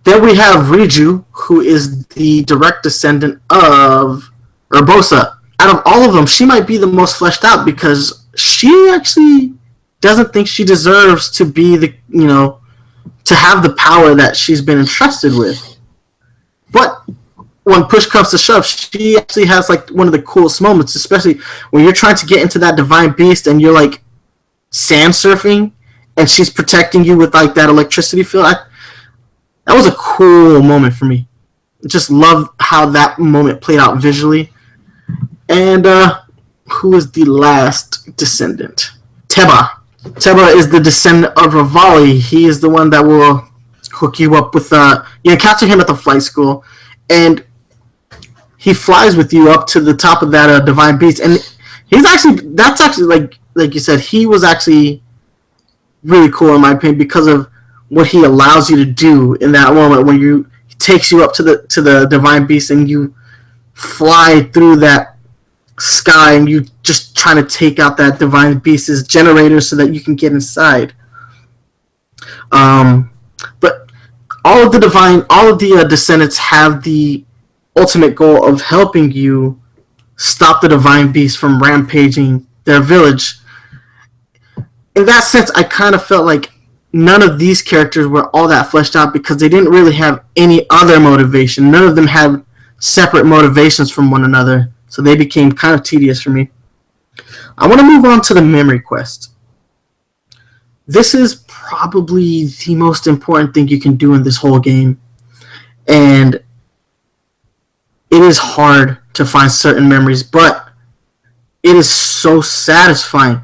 Speaker 1: Then we have Riju, who is the direct descendant of Urbosa. Out of all of them, she might be the most fleshed out because she actually doesn't think she deserves to be to have the power that she's been entrusted with. But when push comes to shove, she actually has like one of the coolest moments, especially when you're trying to get into that divine beast and you're like sand surfing and she's protecting you with like that electricity field. That was a cool moment for me. Just love how that moment played out visually. And who is the last descendant? Teba. Teba is the descendant of Rivali. He is the one that will hook you up with you encounter him at the flight school, and he flies with you up to the top of that divine beast. And that's actually like you said, he was actually really cool in my opinion because of what he allows you to do in that moment when he takes you up to the divine beast and you fly through that sky and you just trying to take out that divine beast's generator so that you can get inside. But all of the descendants have the ultimate goal of helping you stop the divine beast from rampaging their village. In that sense, I kind of felt like none of these characters were all that fleshed out because they didn't really have any other motivation. None of them had separate motivations from one another, so they became kind of tedious for me. I want to move on to the memory quest. This is probably the most important thing you can do in this whole game, and it is hard to find certain memories, but it is so satisfying.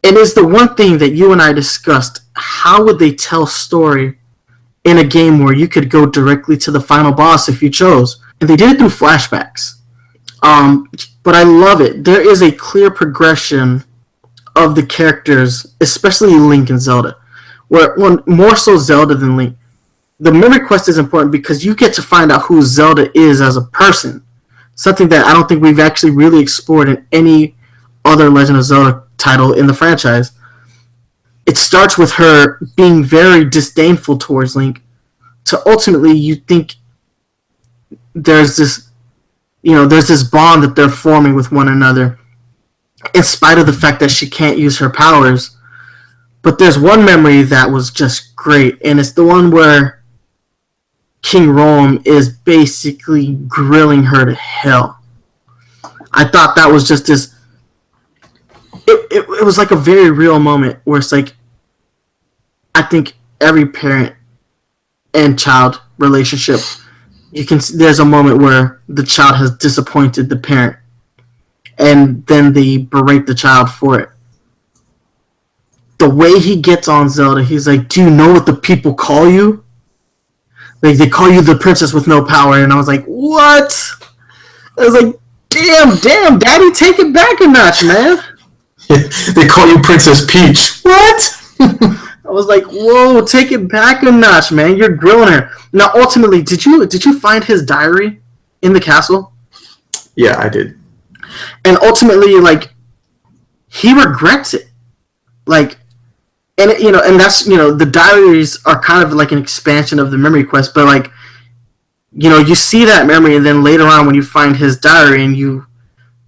Speaker 1: It is the one thing that you and I discussed. How would they tell story in a game where you could go directly to the final boss if you chose? And they did it through flashbacks. But I love it. There is a clear progression of the characters, especially Link and Zelda. More so Zelda than Link. The memory quest is important because you get to find out who Zelda is as a person. Something that I don't think we've actually really explored in any other Legend of Zelda title in the franchise. It starts with her being very disdainful towards Link, to ultimately you think there's this bond that they're forming with one another, in spite of the fact that she can't use her powers. But there's one memory that was just great, and it's the one where King Rome is basically grilling her to hell. I thought that was just this. It was like a very real moment where it's like, I think every parent and child relationship, there's a moment where the child has disappointed the parent, and then they berate the child for it. The way he gets on Zelda, he's like, "Do you know what the people call you? Like, they call you the princess with no power." And I was like, "What?" I was like, "Damn, Daddy, take it back a notch, man."
Speaker 2: They call you Princess Peach. What?
Speaker 1: I was like, "Whoa, take it back a notch, man. You're grilling her." Now, ultimately, did you find his diary in the castle?
Speaker 2: Yeah, I did.
Speaker 1: And ultimately, like, he regrets it. Like, and and that's the diaries are kind of like an expansion of the memory quest. But like, you see that memory, and then later on when you find his diary, and you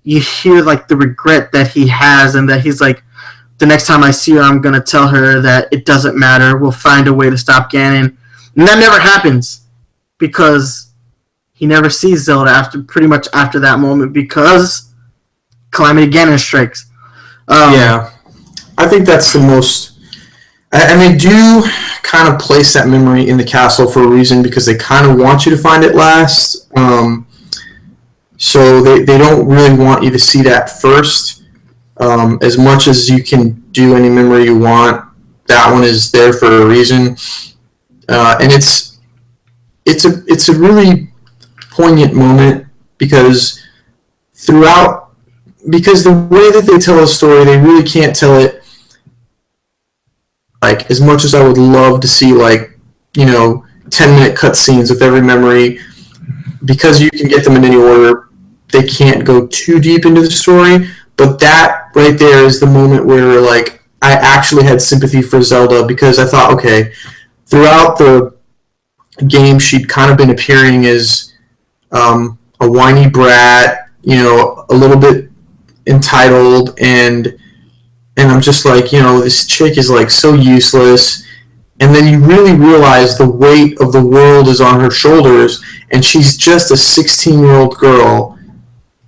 Speaker 1: hear like the regret that he has, and that he's like, the next time I see her, I'm going to tell her that it doesn't matter. We'll find a way to stop Ganon. And that never happens because he never sees Zelda pretty much after that moment because Calamity Ganon strikes.
Speaker 2: Yeah. I think that's the most... And they do kind of place that memory in the castle for a reason because they kind of want you to find it last. So they don't really want you to see that first. As much as you can do any memory you want, that one is there for a reason, and it's a really poignant moment because the way that they tell a story, they really can't tell it like as much as I would love to see 10-minute cutscenes with every memory. Because you can get them in any order, they can't go too deep into the story. But that right there is the moment where I actually had sympathy for Zelda, because I thought, okay, throughout the game she'd kind of been appearing as a whiny brat, a little bit entitled, and I'm just like, this chick is so useless. And then you really realize the weight of the world is on her shoulders, and she's just a 16-year-old girl,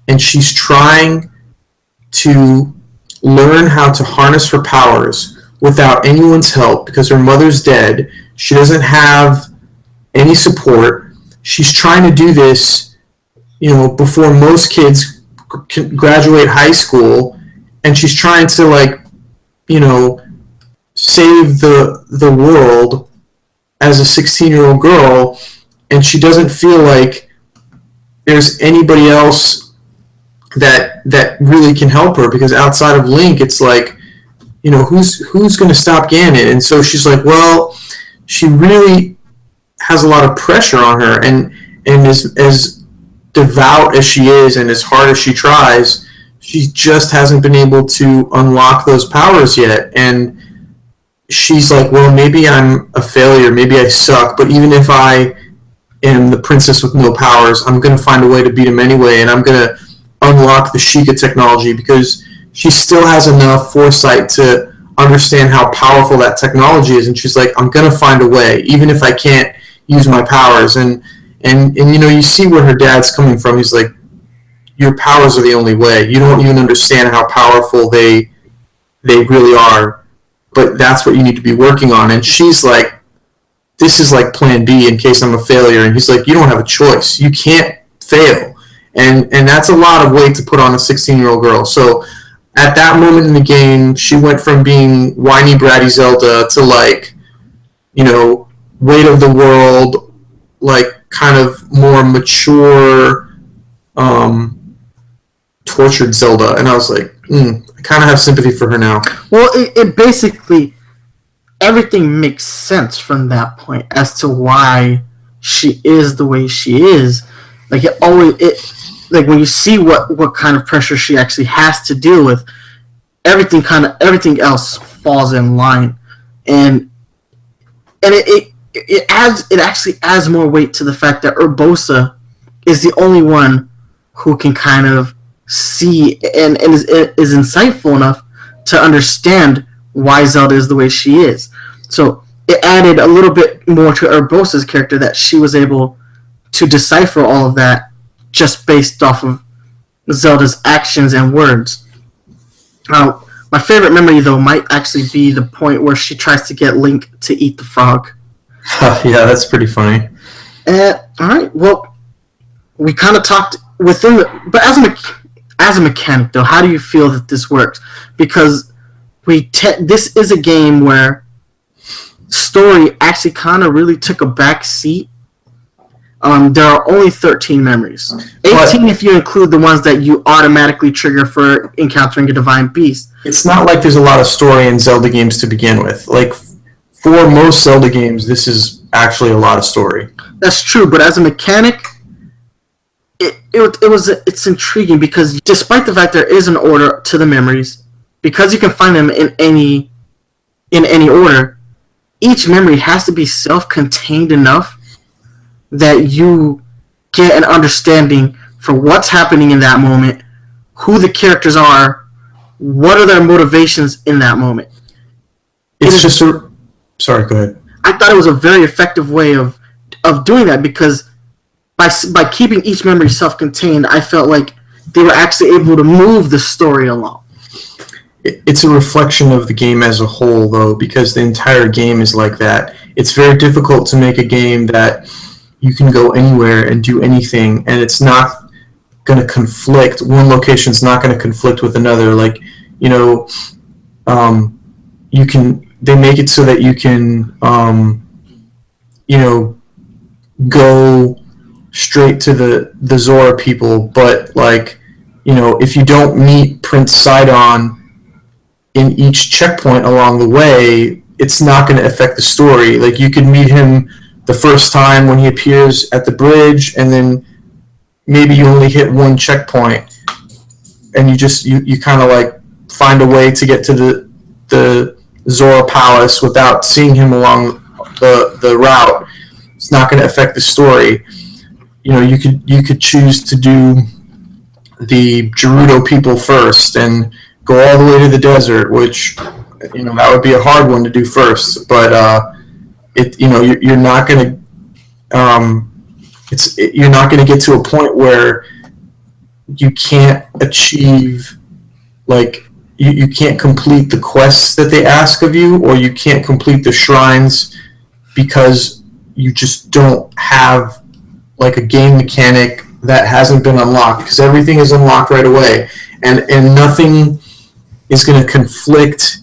Speaker 2: and she's trying to learn how to harness her powers without anyone's help because her mother's dead. She doesn't have any support. She's trying to do this, before most kids graduate high school, and she's trying to save the world as a 16-year-old girl, and she doesn't feel like there's anybody else that really can help her, because outside of Link, it's who's going to stop Ganon? And so she's like, well, she really has a lot of pressure on her, and as devout as she is and as hard as she tries, she just hasn't been able to unlock those powers yet. And she's like, well, maybe I'm a failure, maybe I suck, but even if I am the princess with no powers, I'm going to find a way to beat him anyway, and I'm going to unlock the Sheikah technology, because she still has enough foresight to understand how powerful that technology is, and she's like, I'm going to find a way, even if I can't use my powers. And you see where her dad's coming from. He's like, your powers are the only way. You don't even understand how powerful they really are, but that's what you need to be working on. And she's like, this is like plan B in case I'm a failure. And he's like, you don't have a choice. You can't fail. And that's a lot of weight to put on a 16-year-old girl. So at that moment in the game, she went from being whiny, bratty Zelda to weight of the world, kind of more mature, tortured Zelda. And I was like, I kind of have sympathy for her now.
Speaker 1: Well, it basically, everything makes sense from that point as to why she is the way she is. When you see what kind of pressure she actually has to deal with, everything else falls in line, and it actually adds more weight to the fact that Urbosa is the only one who can kind of see and is insightful enough to understand why Zelda is the way she is. So it added a little bit more to Urbosa's character, that she was able to decipher all of that just based off of Zelda's actions and words. My favorite memory, though, might actually be the point where she tries to get Link to eat the frog.
Speaker 2: Yeah, that's pretty funny.
Speaker 1: All right, well, we kind of talked within the... But as a mechanic, though, how do you feel that this works? Because this is a game where story actually kind of really took a back seat. There are only 13 memories. 18 if you include the ones that you automatically trigger for encountering a divine beast.
Speaker 2: It's not like there's a lot of story in Zelda games to begin with. For most Zelda games, this is actually a lot of story.
Speaker 1: That's true, but as a mechanic, it's intriguing, because despite the fact there is an order to the memories, because you can find them in any order, each memory has to be self-contained enough that you get an understanding for what's happening in that moment, who the characters are, what are their motivations in that moment.
Speaker 2: Sorry, go ahead.
Speaker 1: I thought it was a very effective way of doing that, because by keeping each memory self-contained, I felt like they were actually able to move the story along.
Speaker 2: It's a reflection of the game as a whole, though, because the entire game is like that. It's very difficult to make a game that you can go anywhere and do anything, and it's not going to conflict. One location's not going to conflict with another. you know, they make it so that you can, you know, go straight to the Zora people, but like, you know, if you don't meet Prince Sidon in each checkpoint along the way, it's not going to affect the story. Like, you could meet him the first time when he appears at the bridge, and then maybe you only hit one checkpoint, and you kind of like find a way to get to the Zora Palace without seeing him along the route. It's not going to affect the story. You know, you could choose to do the Gerudo people first and go all the way to the desert, which, you know, that would be a hard one to do first. But you're not going to you're not going to get to a point where you can't achieve, like, you can't complete the quests that they ask of you, or you can't complete the shrines because you just don't have like a game mechanic that hasn't been unlocked, because everything is unlocked right away, and nothing is going to conflict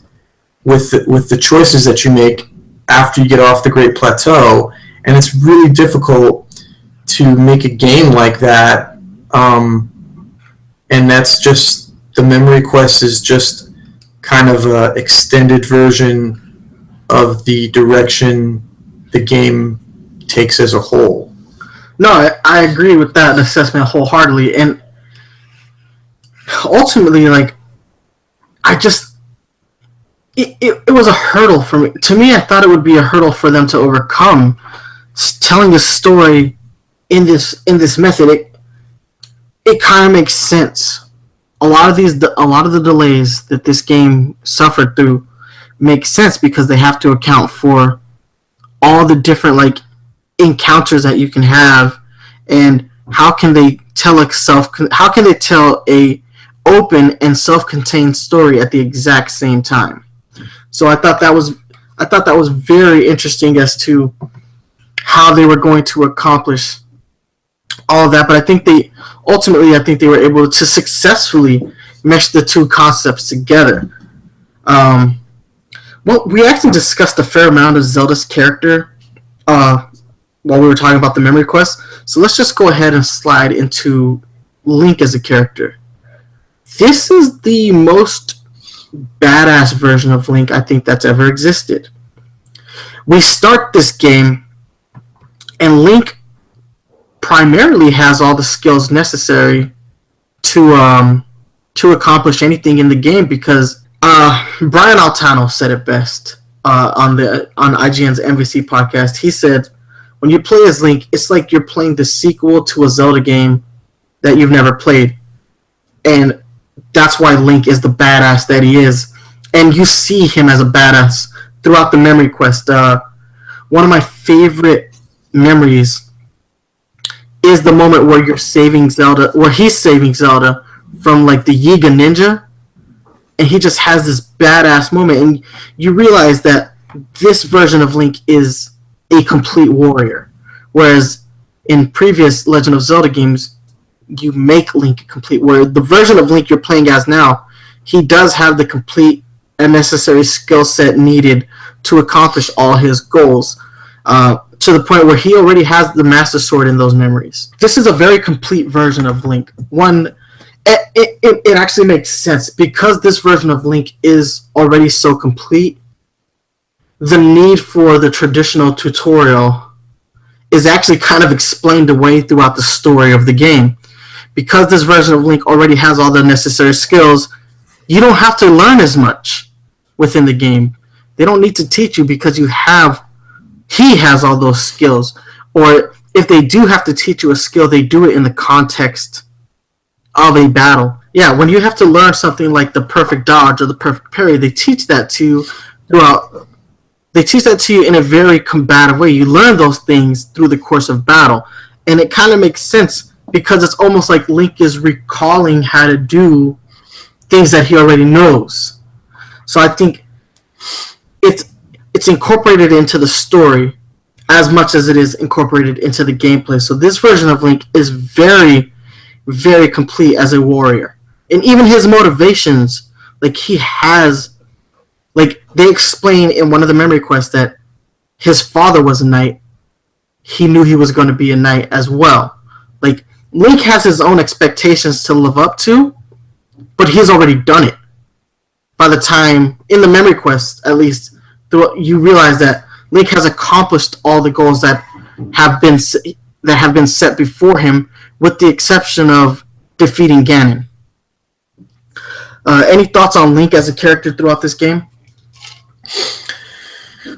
Speaker 2: with the choices that you make after you get off the Great Plateau. And it's really difficult to make a game like that, and that's just, the memory quest is just kind of an extended version of the direction the game takes as a whole.
Speaker 1: No, I agree with that assessment wholeheartedly, and ultimately, like, it was a hurdle for me. To me, I thought it would be a hurdle for them to overcome, telling the story in this method. It kind of makes sense. A lot of the delays that this game suffered through make sense because they have to account for all the different, like, encounters that you can have, and how can they tell a open and self-contained story at the exact same time. So I thought that was very interesting as to how they were going to accomplish all of that. But I think they were able to successfully mesh the two concepts together. Well, we actually discussed a fair amount of Zelda's character while we were talking about the memory quest. So let's just go ahead and slide into Link as a character. This is the most badass version of Link I think that's ever existed. We start this game, and Link primarily has all the skills necessary to accomplish anything in the game, because Brian Altano said it best on IGN's MVC podcast. He said, when you play as Link, it's like you're playing the sequel to a Zelda game that you've never played. And that's why Link is the badass that he is. And you see him as a badass throughout the memory quest. One of my favorite memories is the moment where he's saving Zelda from, like, the Yiga Ninja. And he just has this badass moment. And you realize that this version of Link is a complete warrior. Whereas in previous Legend of Zelda games, you make Link a complete warrior. The version of Link you're playing as now, he does have the complete and necessary skill set needed to accomplish all his goals, to the point where he already has the Master Sword in those memories. This is a very complete version of Link. It actually makes sense, because this version of Link is already so complete. The need for the traditional tutorial is actually kind of explained away throughout the story of the game. Because this version of Link already has all the necessary skills, you don't have to learn as much within the game. They don't need to teach you, because he has all those skills. Or if they do have to teach you a skill, they do it in the context of a battle. Yeah, when you have to learn something like the perfect dodge or the perfect parry, they teach that to you throughout. They teach that to you in a very combative way. You learn those things through the course of battle, and it kind of makes sense, because it's almost like Link is recalling how to do things that he already knows. So I think it's incorporated into the story as much as it is incorporated into the gameplay. So this version of Link is very, very complete as a warrior. And even his motivations, Like he has, like they explain in one of the memory quests that his father was a knight. He knew he was going to be a knight as well. Like Link has his own expectations to live up to, but he's already done it. By the time in the memory quest, at least, you realize that Link has accomplished all the goals that have been set before him, with the exception of defeating Ganon. Any thoughts on Link as a character throughout this game?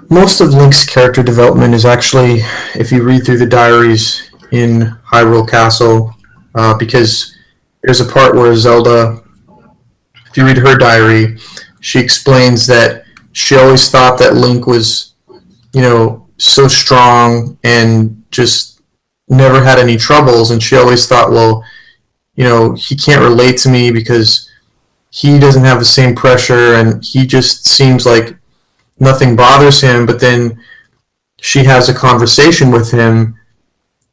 Speaker 2: Most of Link's character development is actually, if you read through the diaries in Hyrule Castle, because there's a part where Zelda, if you read her diary, she explains that she always thought that Link was, so strong and just never had any troubles, and she always thought, well, he can't relate to me because he doesn't have the same pressure and he just seems like nothing bothers him. But then she has a conversation with him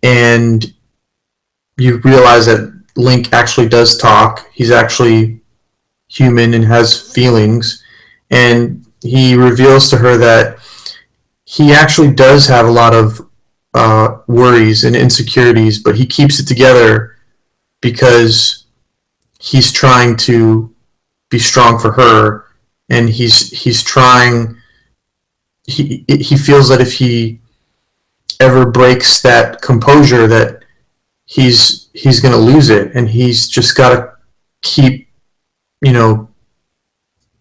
Speaker 2: and you realize that Link actually does talk. He's actually human and has feelings, and he reveals to her that he actually does have a lot of worries and insecurities, but he keeps it together because he's trying to be strong for her, and he's trying. He feels that if he ever breaks that composure, that he's going to lose it, and he's just got to keep,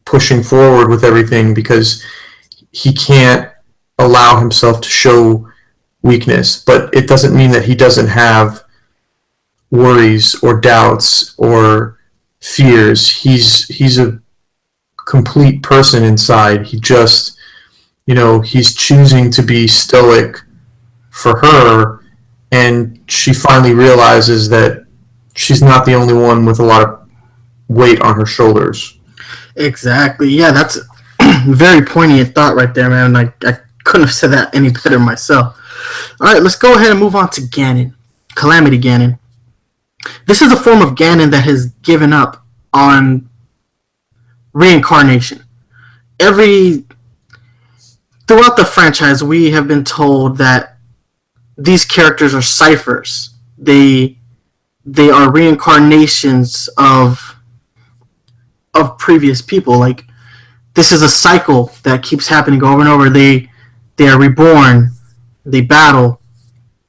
Speaker 2: pushing forward with everything because he can't allow himself to show weakness. But it doesn't mean that he doesn't have worries or doubts or fears. He's a complete person inside. He just, he's choosing to be stoic for her, and she finally realizes that she's not the only one with a lot of weight on her shoulders.
Speaker 1: Exactly. Yeah, that's a very poignant thought right there, man. I couldn't have said that any better myself. All right, let's go ahead and move on to Ganon. Calamity Ganon. This is a form of Ganon that has given up on reincarnation. Throughout the franchise, we have been told that these characters are ciphers. They are reincarnations of previous people. Like, this is a cycle that keeps happening over and over. They are reborn, they battle,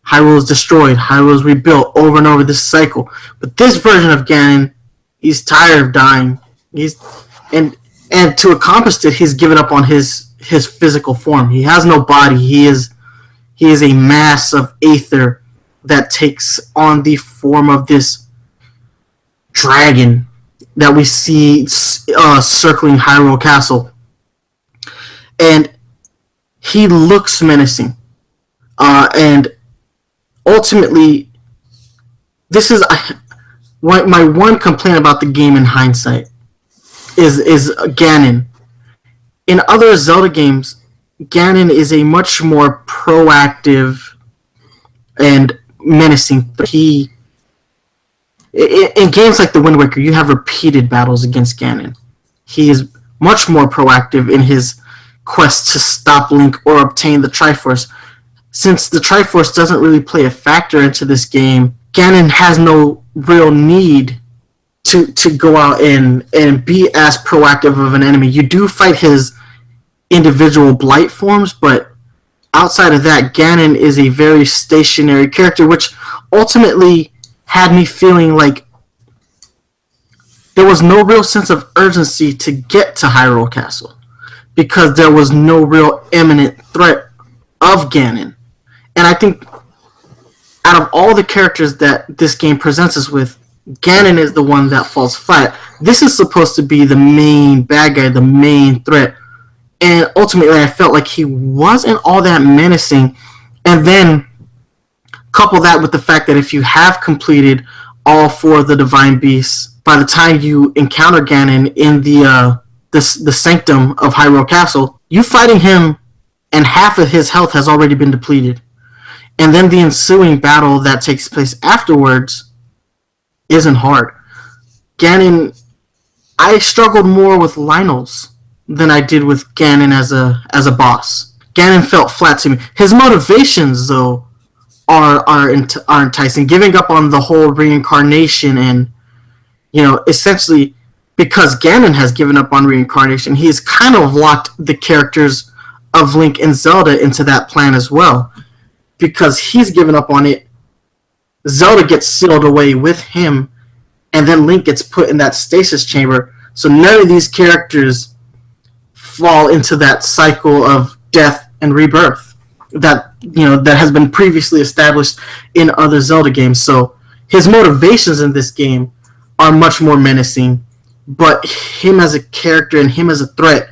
Speaker 1: Hyrule is destroyed, Hyrule is rebuilt, over and over, this cycle. But this version of Ganon, he's tired of dying. And to accomplish it, he's given up on his physical form. He has no body. He is a mass of aether that takes on the form of this dragon that we see circling Hyrule Castle. And he looks menacing. And ultimately, this is my one complaint about the game in hindsight is Ganon. In other Zelda games, Ganon is a much more proactive and menacing. In games like the Wind Waker, you have repeated battles against Ganon. He is much more proactive in his quest to stop Link or obtain the Triforce. Since the Triforce doesn't really play a factor into this game, Ganon has no real need to go out and be as proactive of an enemy. You do fight his individual blight forms, but outside of that, Ganon is a very stationary character, which ultimately had me feeling like there was no real sense of urgency to get to Hyrule Castle because there was no real imminent threat of Ganon. And I think out of all the characters that this game presents us with, Ganon is the one that falls flat. This is supposed to be the main bad guy, the main threat. And ultimately, I felt like he wasn't all that menacing. And then couple that with the fact that if you have completed all four of the Divine Beasts, by the time you encounter Ganon in the sanctum of Hyrule Castle, you fighting him and half of his health has already been depleted. And then the ensuing battle that takes place afterwards isn't hard. Ganon I struggled more with Lynel's than I did with Ganon as a boss. Ganon felt flat to me. His motivations, though, are enticing. Giving up on the whole reincarnation and essentially because Ganon has given up on reincarnation, he's kind of locked the characters of Link and Zelda into that plan as well. Because he's given up on it, Zelda gets sealed away with him, and then Link gets put in that stasis chamber. So none of these characters fall into that cycle of death and rebirth that has been previously established in other Zelda games. So his motivations in this game are much more menacing, but him as a character and him as a threat,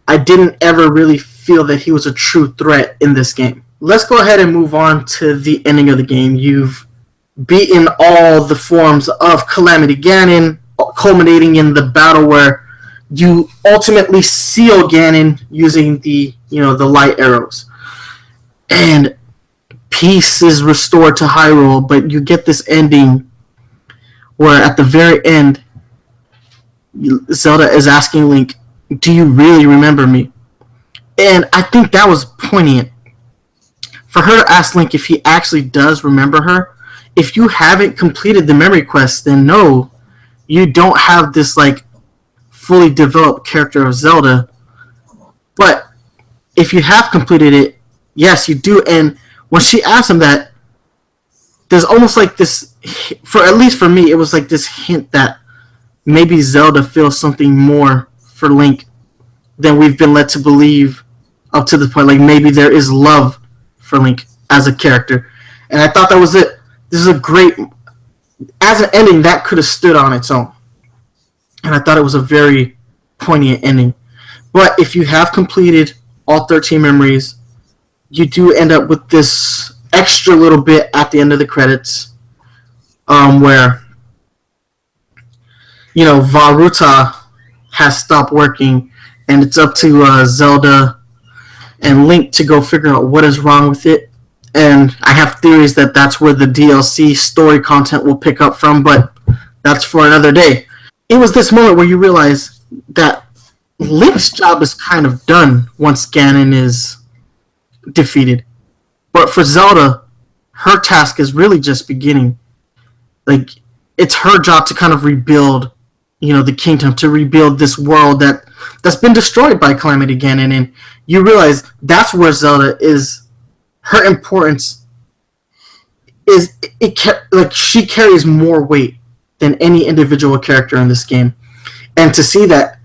Speaker 1: I didn't ever really feel that he was a true threat in this game. Let's go ahead and move on to the ending of the game. You've beaten all the forms of Calamity Ganon, culminating in the battle where you ultimately seal Ganon using the light arrows. And peace is restored to Hyrule, but you get this ending where at the very end, Zelda is asking Link, "Do you really remember me?" And I think that was poignant. For her to ask Link if he actually does remember her, if you haven't completed the memory quest, then no, you don't have this fully developed character of Zelda. But if you have completed it, yes, you do. And when she asked him that, there's almost this, at least for me, it was this hint that maybe Zelda feels something more for Link than we've been led to believe up to this point. Maybe there is love for Link as a character. And I thought that was it. This is a great, as an ending, that could have stood on its own. And I thought it was a very poignant ending. But if you have completed all 13 memories, you do end up with this extra little bit at the end of the credits, where Vah Ruta has stopped working, and it's up to Zelda and Link to go figure out what is wrong with it. And I have theories that that's where the DLC story content will pick up from, but that's for another day. It was this moment where you realize that Link's job is kind of done once Ganon is defeated. But for Zelda, her task is really just beginning. It's her job to kind of rebuild, the kingdom, to rebuild this world that's been destroyed by Calamity Ganon. And you realize that's where Zelda is. Her importance is she carries more weight than any individual character in this game. And to see that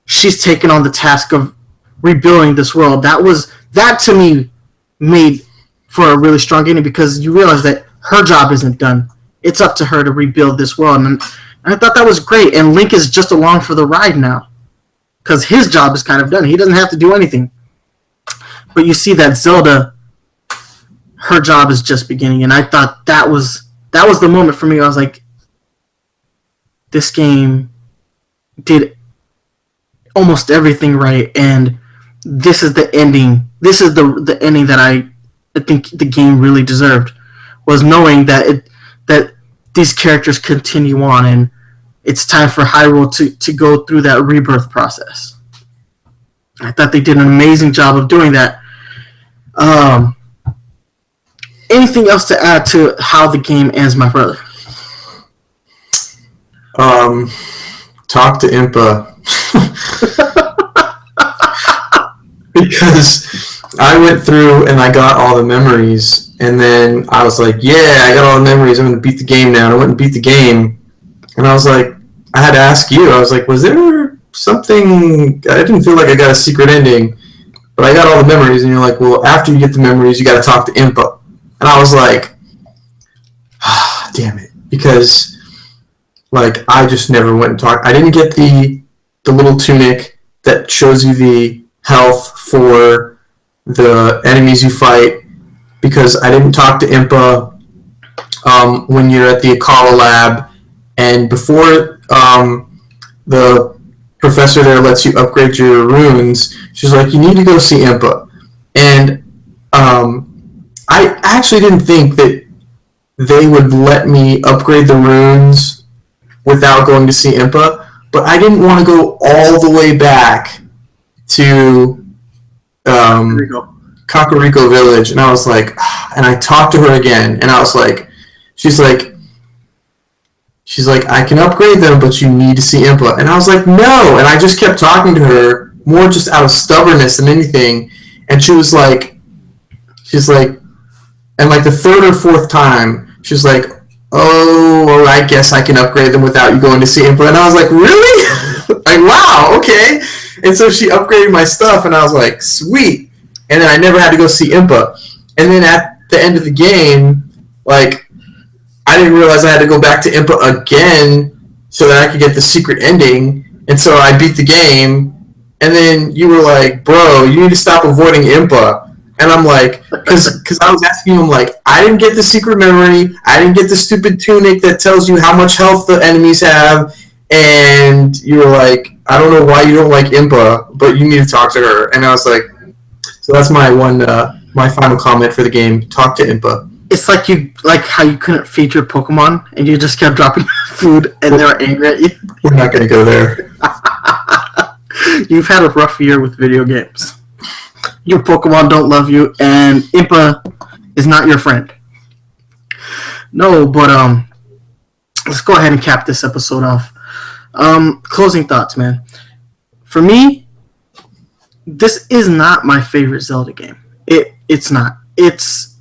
Speaker 1: she's taken on the task of rebuilding this world, that to me made for a really strong ending, because you realize that her job isn't done. It's up to her to rebuild this world. And I thought that was great. And Link is just along for the ride now, because his job is kind of done. He doesn't have to do anything. But you see that Zelda, her job is just beginning, and I thought that was the moment for me. I was like, this game did almost everything right, and this is the ending. This is the ending that I think the game really deserved, was knowing that these characters continue on, and it's time for Hyrule to go through that rebirth process. I thought they did an amazing job of doing that. Anything else to add to how the game ends, my brother?
Speaker 2: Talk to Impa. Because I went through and I got all the memories, and then I was like, yeah, I got all the memories, I'm going to beat the game now. And I went and beat the game, and I was like, I had to ask you, I was like, was there something, I didn't feel like I got a secret ending, but I got all the memories, and you're like, well, after you get the memories, you got to talk to Impa. And I was like, damn it. Because, I just never went and talked. I didn't get the little tunic that shows you the health for the enemies you fight, because I didn't talk to Impa when you're at the Akala lab. And before the professor there lets you upgrade your runes, she's like, you need to go see Impa. And I actually didn't think that they would let me upgrade the runes without going to see Impa, but I didn't want to go all the way back to Kakariko Village, and I was like, and I talked to her again, and I was like, she's like, I can upgrade them, but you need to see Impa, and I was like, no, and I just kept talking to her more just out of stubbornness than anything, and she's like, and like the third or fourth time, she's like, oh, well, I guess I can upgrade them without you going to see Impa, and I was like, really? Like, wow, okay. And so she upgraded my stuff, and I was like, sweet. And then I never had to go see Impa. And then at the end of the game, like, I didn't realize I had to go back to Impa again so that I could get the secret ending. And so I beat the game. And then you were like, bro, you need to stop avoiding Impa. And I'm like, because I was asking him, like, I didn't get the secret memory. I didn't get the stupid tunic that tells you how much health the enemies have. And you were like, I don't know why you don't like Impa, but you need to talk to her. And I was like, so that's my my final comment for the game. Talk to Impa.
Speaker 1: It's like how you couldn't feed your Pokemon and you just kept dropping food and they were angry at you.
Speaker 2: We're not going to go there.
Speaker 1: You've had a rough year with video games. Your Pokemon don't love you, and Impa is not your friend. No, but let's go ahead and cap this episode off. Closing thoughts, man. For me, this is not my favorite Zelda game. It's not. It's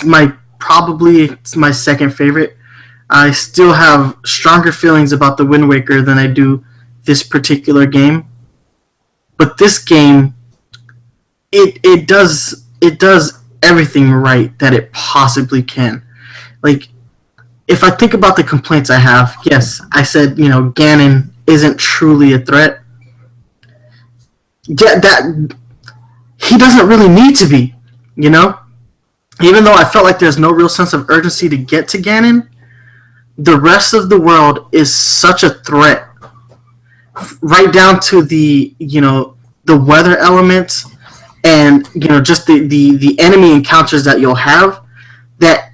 Speaker 1: my second favorite. I still have stronger feelings about the Wind Waker than I do this particular game. But this game, it does everything right that it possibly can. Like, if I think about the complaints I have, yes, I said, Ganon isn't truly a threat. Yeah, that he doesn't really need to be, Even though I felt like there's no real sense of urgency to get to Ganon, the rest of the world is such a threat. Right down to the weather elements and just the enemy encounters that you'll have, that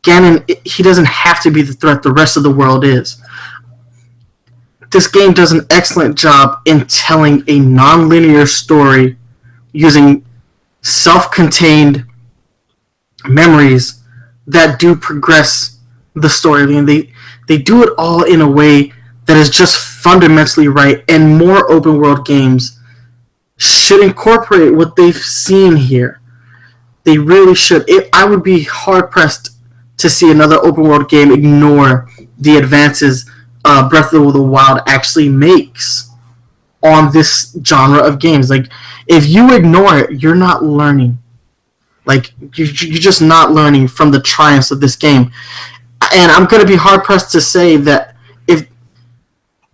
Speaker 1: Ganon, he doesn't have to be the threat, the rest of the world is. This game does an excellent job in telling a non-linear story using self-contained memories that do progress the story. I mean, they do it all in a way that is just fundamentally right, and more open world games should incorporate what they've seen here. They really should. I would be hard-pressed to see another open world game ignore the advances Breath of the Wild actually makes on this genre of games. Like, if you ignore it, you're not learning. Like, you're just not learning from the triumphs of this game. And I'm going to be hard-pressed to say that if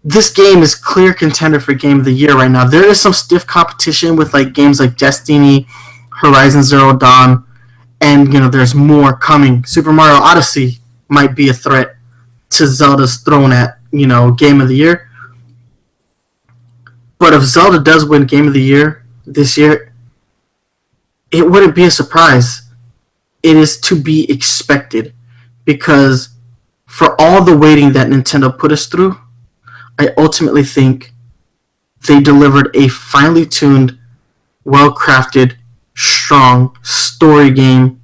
Speaker 1: this game is clear contender for Game of the Year right now. There is some stiff competition with like games like Destiny, Horizon Zero Dawn, and there's more coming. Super Mario Odyssey might be a threat to Zelda's throne at Game of the Year. But if Zelda does win Game of the Year this year, it wouldn't be a surprise. It is to be expected, because for all the waiting that Nintendo put us through, I ultimately think they delivered a finely tuned, well-crafted, strong story game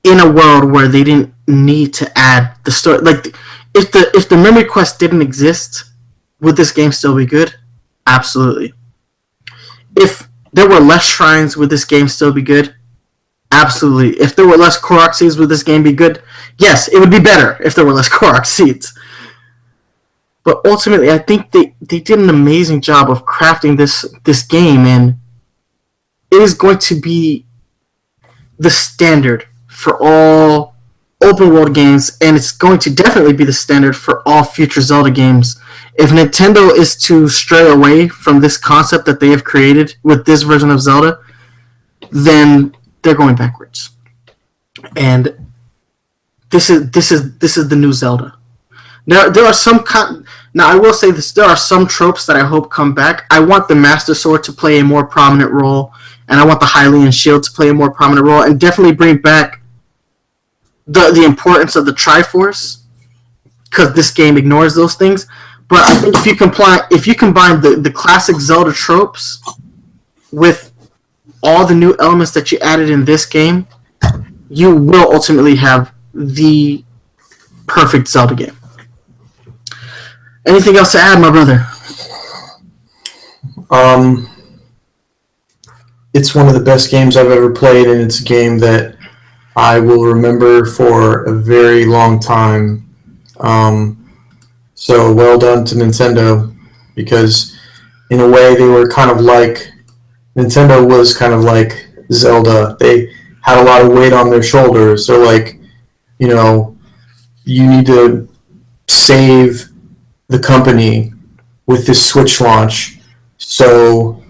Speaker 1: in a world where they didn't need to add the story. Like, if the memory quest didn't exist, would this game still be good? Absolutely. If there were less shrines, would this game still be good? Absolutely. If there were less Korok seeds, would this game be good? Yes, it would be better if there were less Korok seeds. But ultimately, I think they did an amazing job of crafting this game, and it is going to be the standard for all open world games, and it's going to definitely be the standard for all future Zelda games. If Nintendo is to stray away from this concept that they have created with this version of Zelda, then they're going backwards. And this is the new Zelda. There are some now I will say this, there are some tropes that I hope come back. I want the Master Sword to play a more prominent role, and I want the Hylian Shield to play a more prominent role, and definitely bring back the importance of the Triforce because this game ignores those things. But I think if you combine the classic Zelda tropes with all the new elements that you added in this game, you will ultimately have the perfect Zelda game. Anything else to add, my brother?
Speaker 2: It's one of the best games I've ever played, and it's a game that I will remember for a very long time. So well done to Nintendo, because in a way they were kind of like, Nintendo was kind of like Zelda. They had a lot of weight on their shoulders. They're like, you need to save the company with this Switch launch. So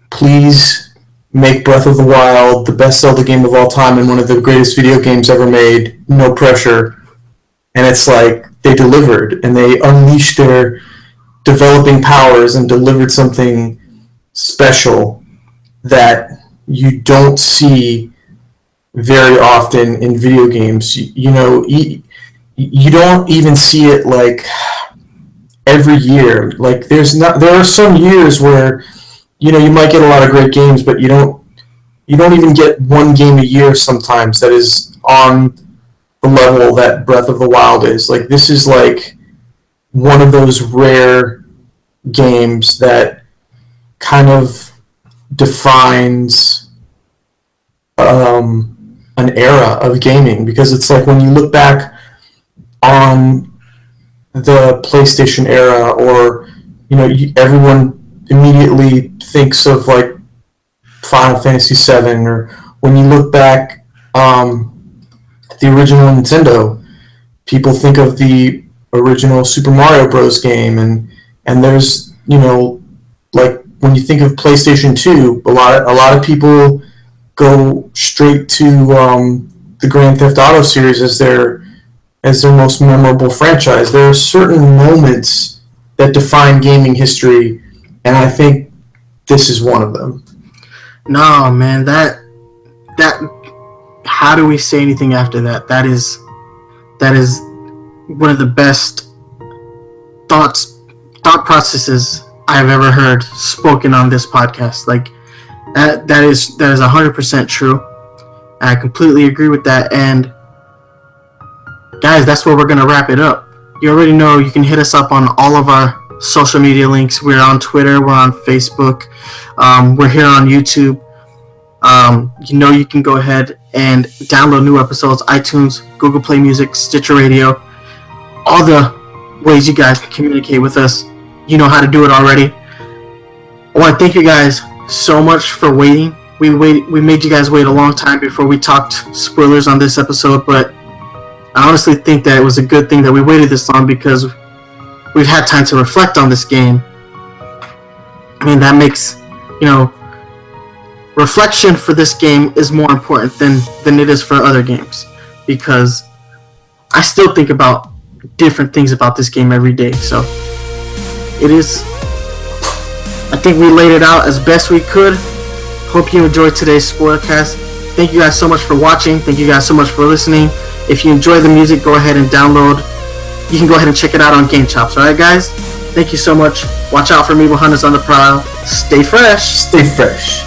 Speaker 2: please make Breath of the Wild the best Zelda game of all time and one of the greatest video games ever made. No pressure. And it's like they delivered, and they unleashed their developing powers and delivered something special that you don't see very often in video games. You don't even see it like every year. Like there are some years where you might get a lot of great games, but you don't even get one game a year sometimes that is on the level that Breath of the Wild is. Like, this is like one of those rare games that kind of defines an era of gaming, because it's like when you look back on the PlayStation era, or everyone immediately thinks of like Final Fantasy VII, or when you look back at the original Nintendo, people think of the original Super Mario Bros. Game, and there's like when you think of PlayStation 2, a lot of people go straight to the Grand Theft Auto series as their most memorable franchise. There are certain moments that define gaming history, and I think this is one of them.
Speaker 1: No, man, that how do we say anything after that? That is one of the best thought processes I've ever heard spoken on this podcast. Like that is 100% true. I completely agree with that. And guys, that's where we're gonna wrap it up. You already know you can hit us up on all of our social media links. We're on Twitter, we're on Facebook, we're here on YouTube. You can go ahead and download new episodes, iTunes, Google Play Music, Stitcher Radio, all the ways you guys can communicate with us. You know how to do it already. I want to thank you guys so much for waiting. We made you guys wait a long time before we talked spoilers on this episode, but I honestly think that it was a good thing that we waited this long, because we've had time to reflect on this game. I mean, that makes, reflection for this game is more important than it is for other games, because I still think about different things about this game every day. So I think we laid it out as best we could. Hope you enjoyed today's spoilercast. Thank you guys so much for watching. Thank you guys so much for listening. If you enjoy the music, go ahead and download. You can go ahead and check it out on Game Chops. Alright guys? Thank you so much. Watch out for Meeple Hunters on the prowl. Stay fresh.
Speaker 2: Stay fresh.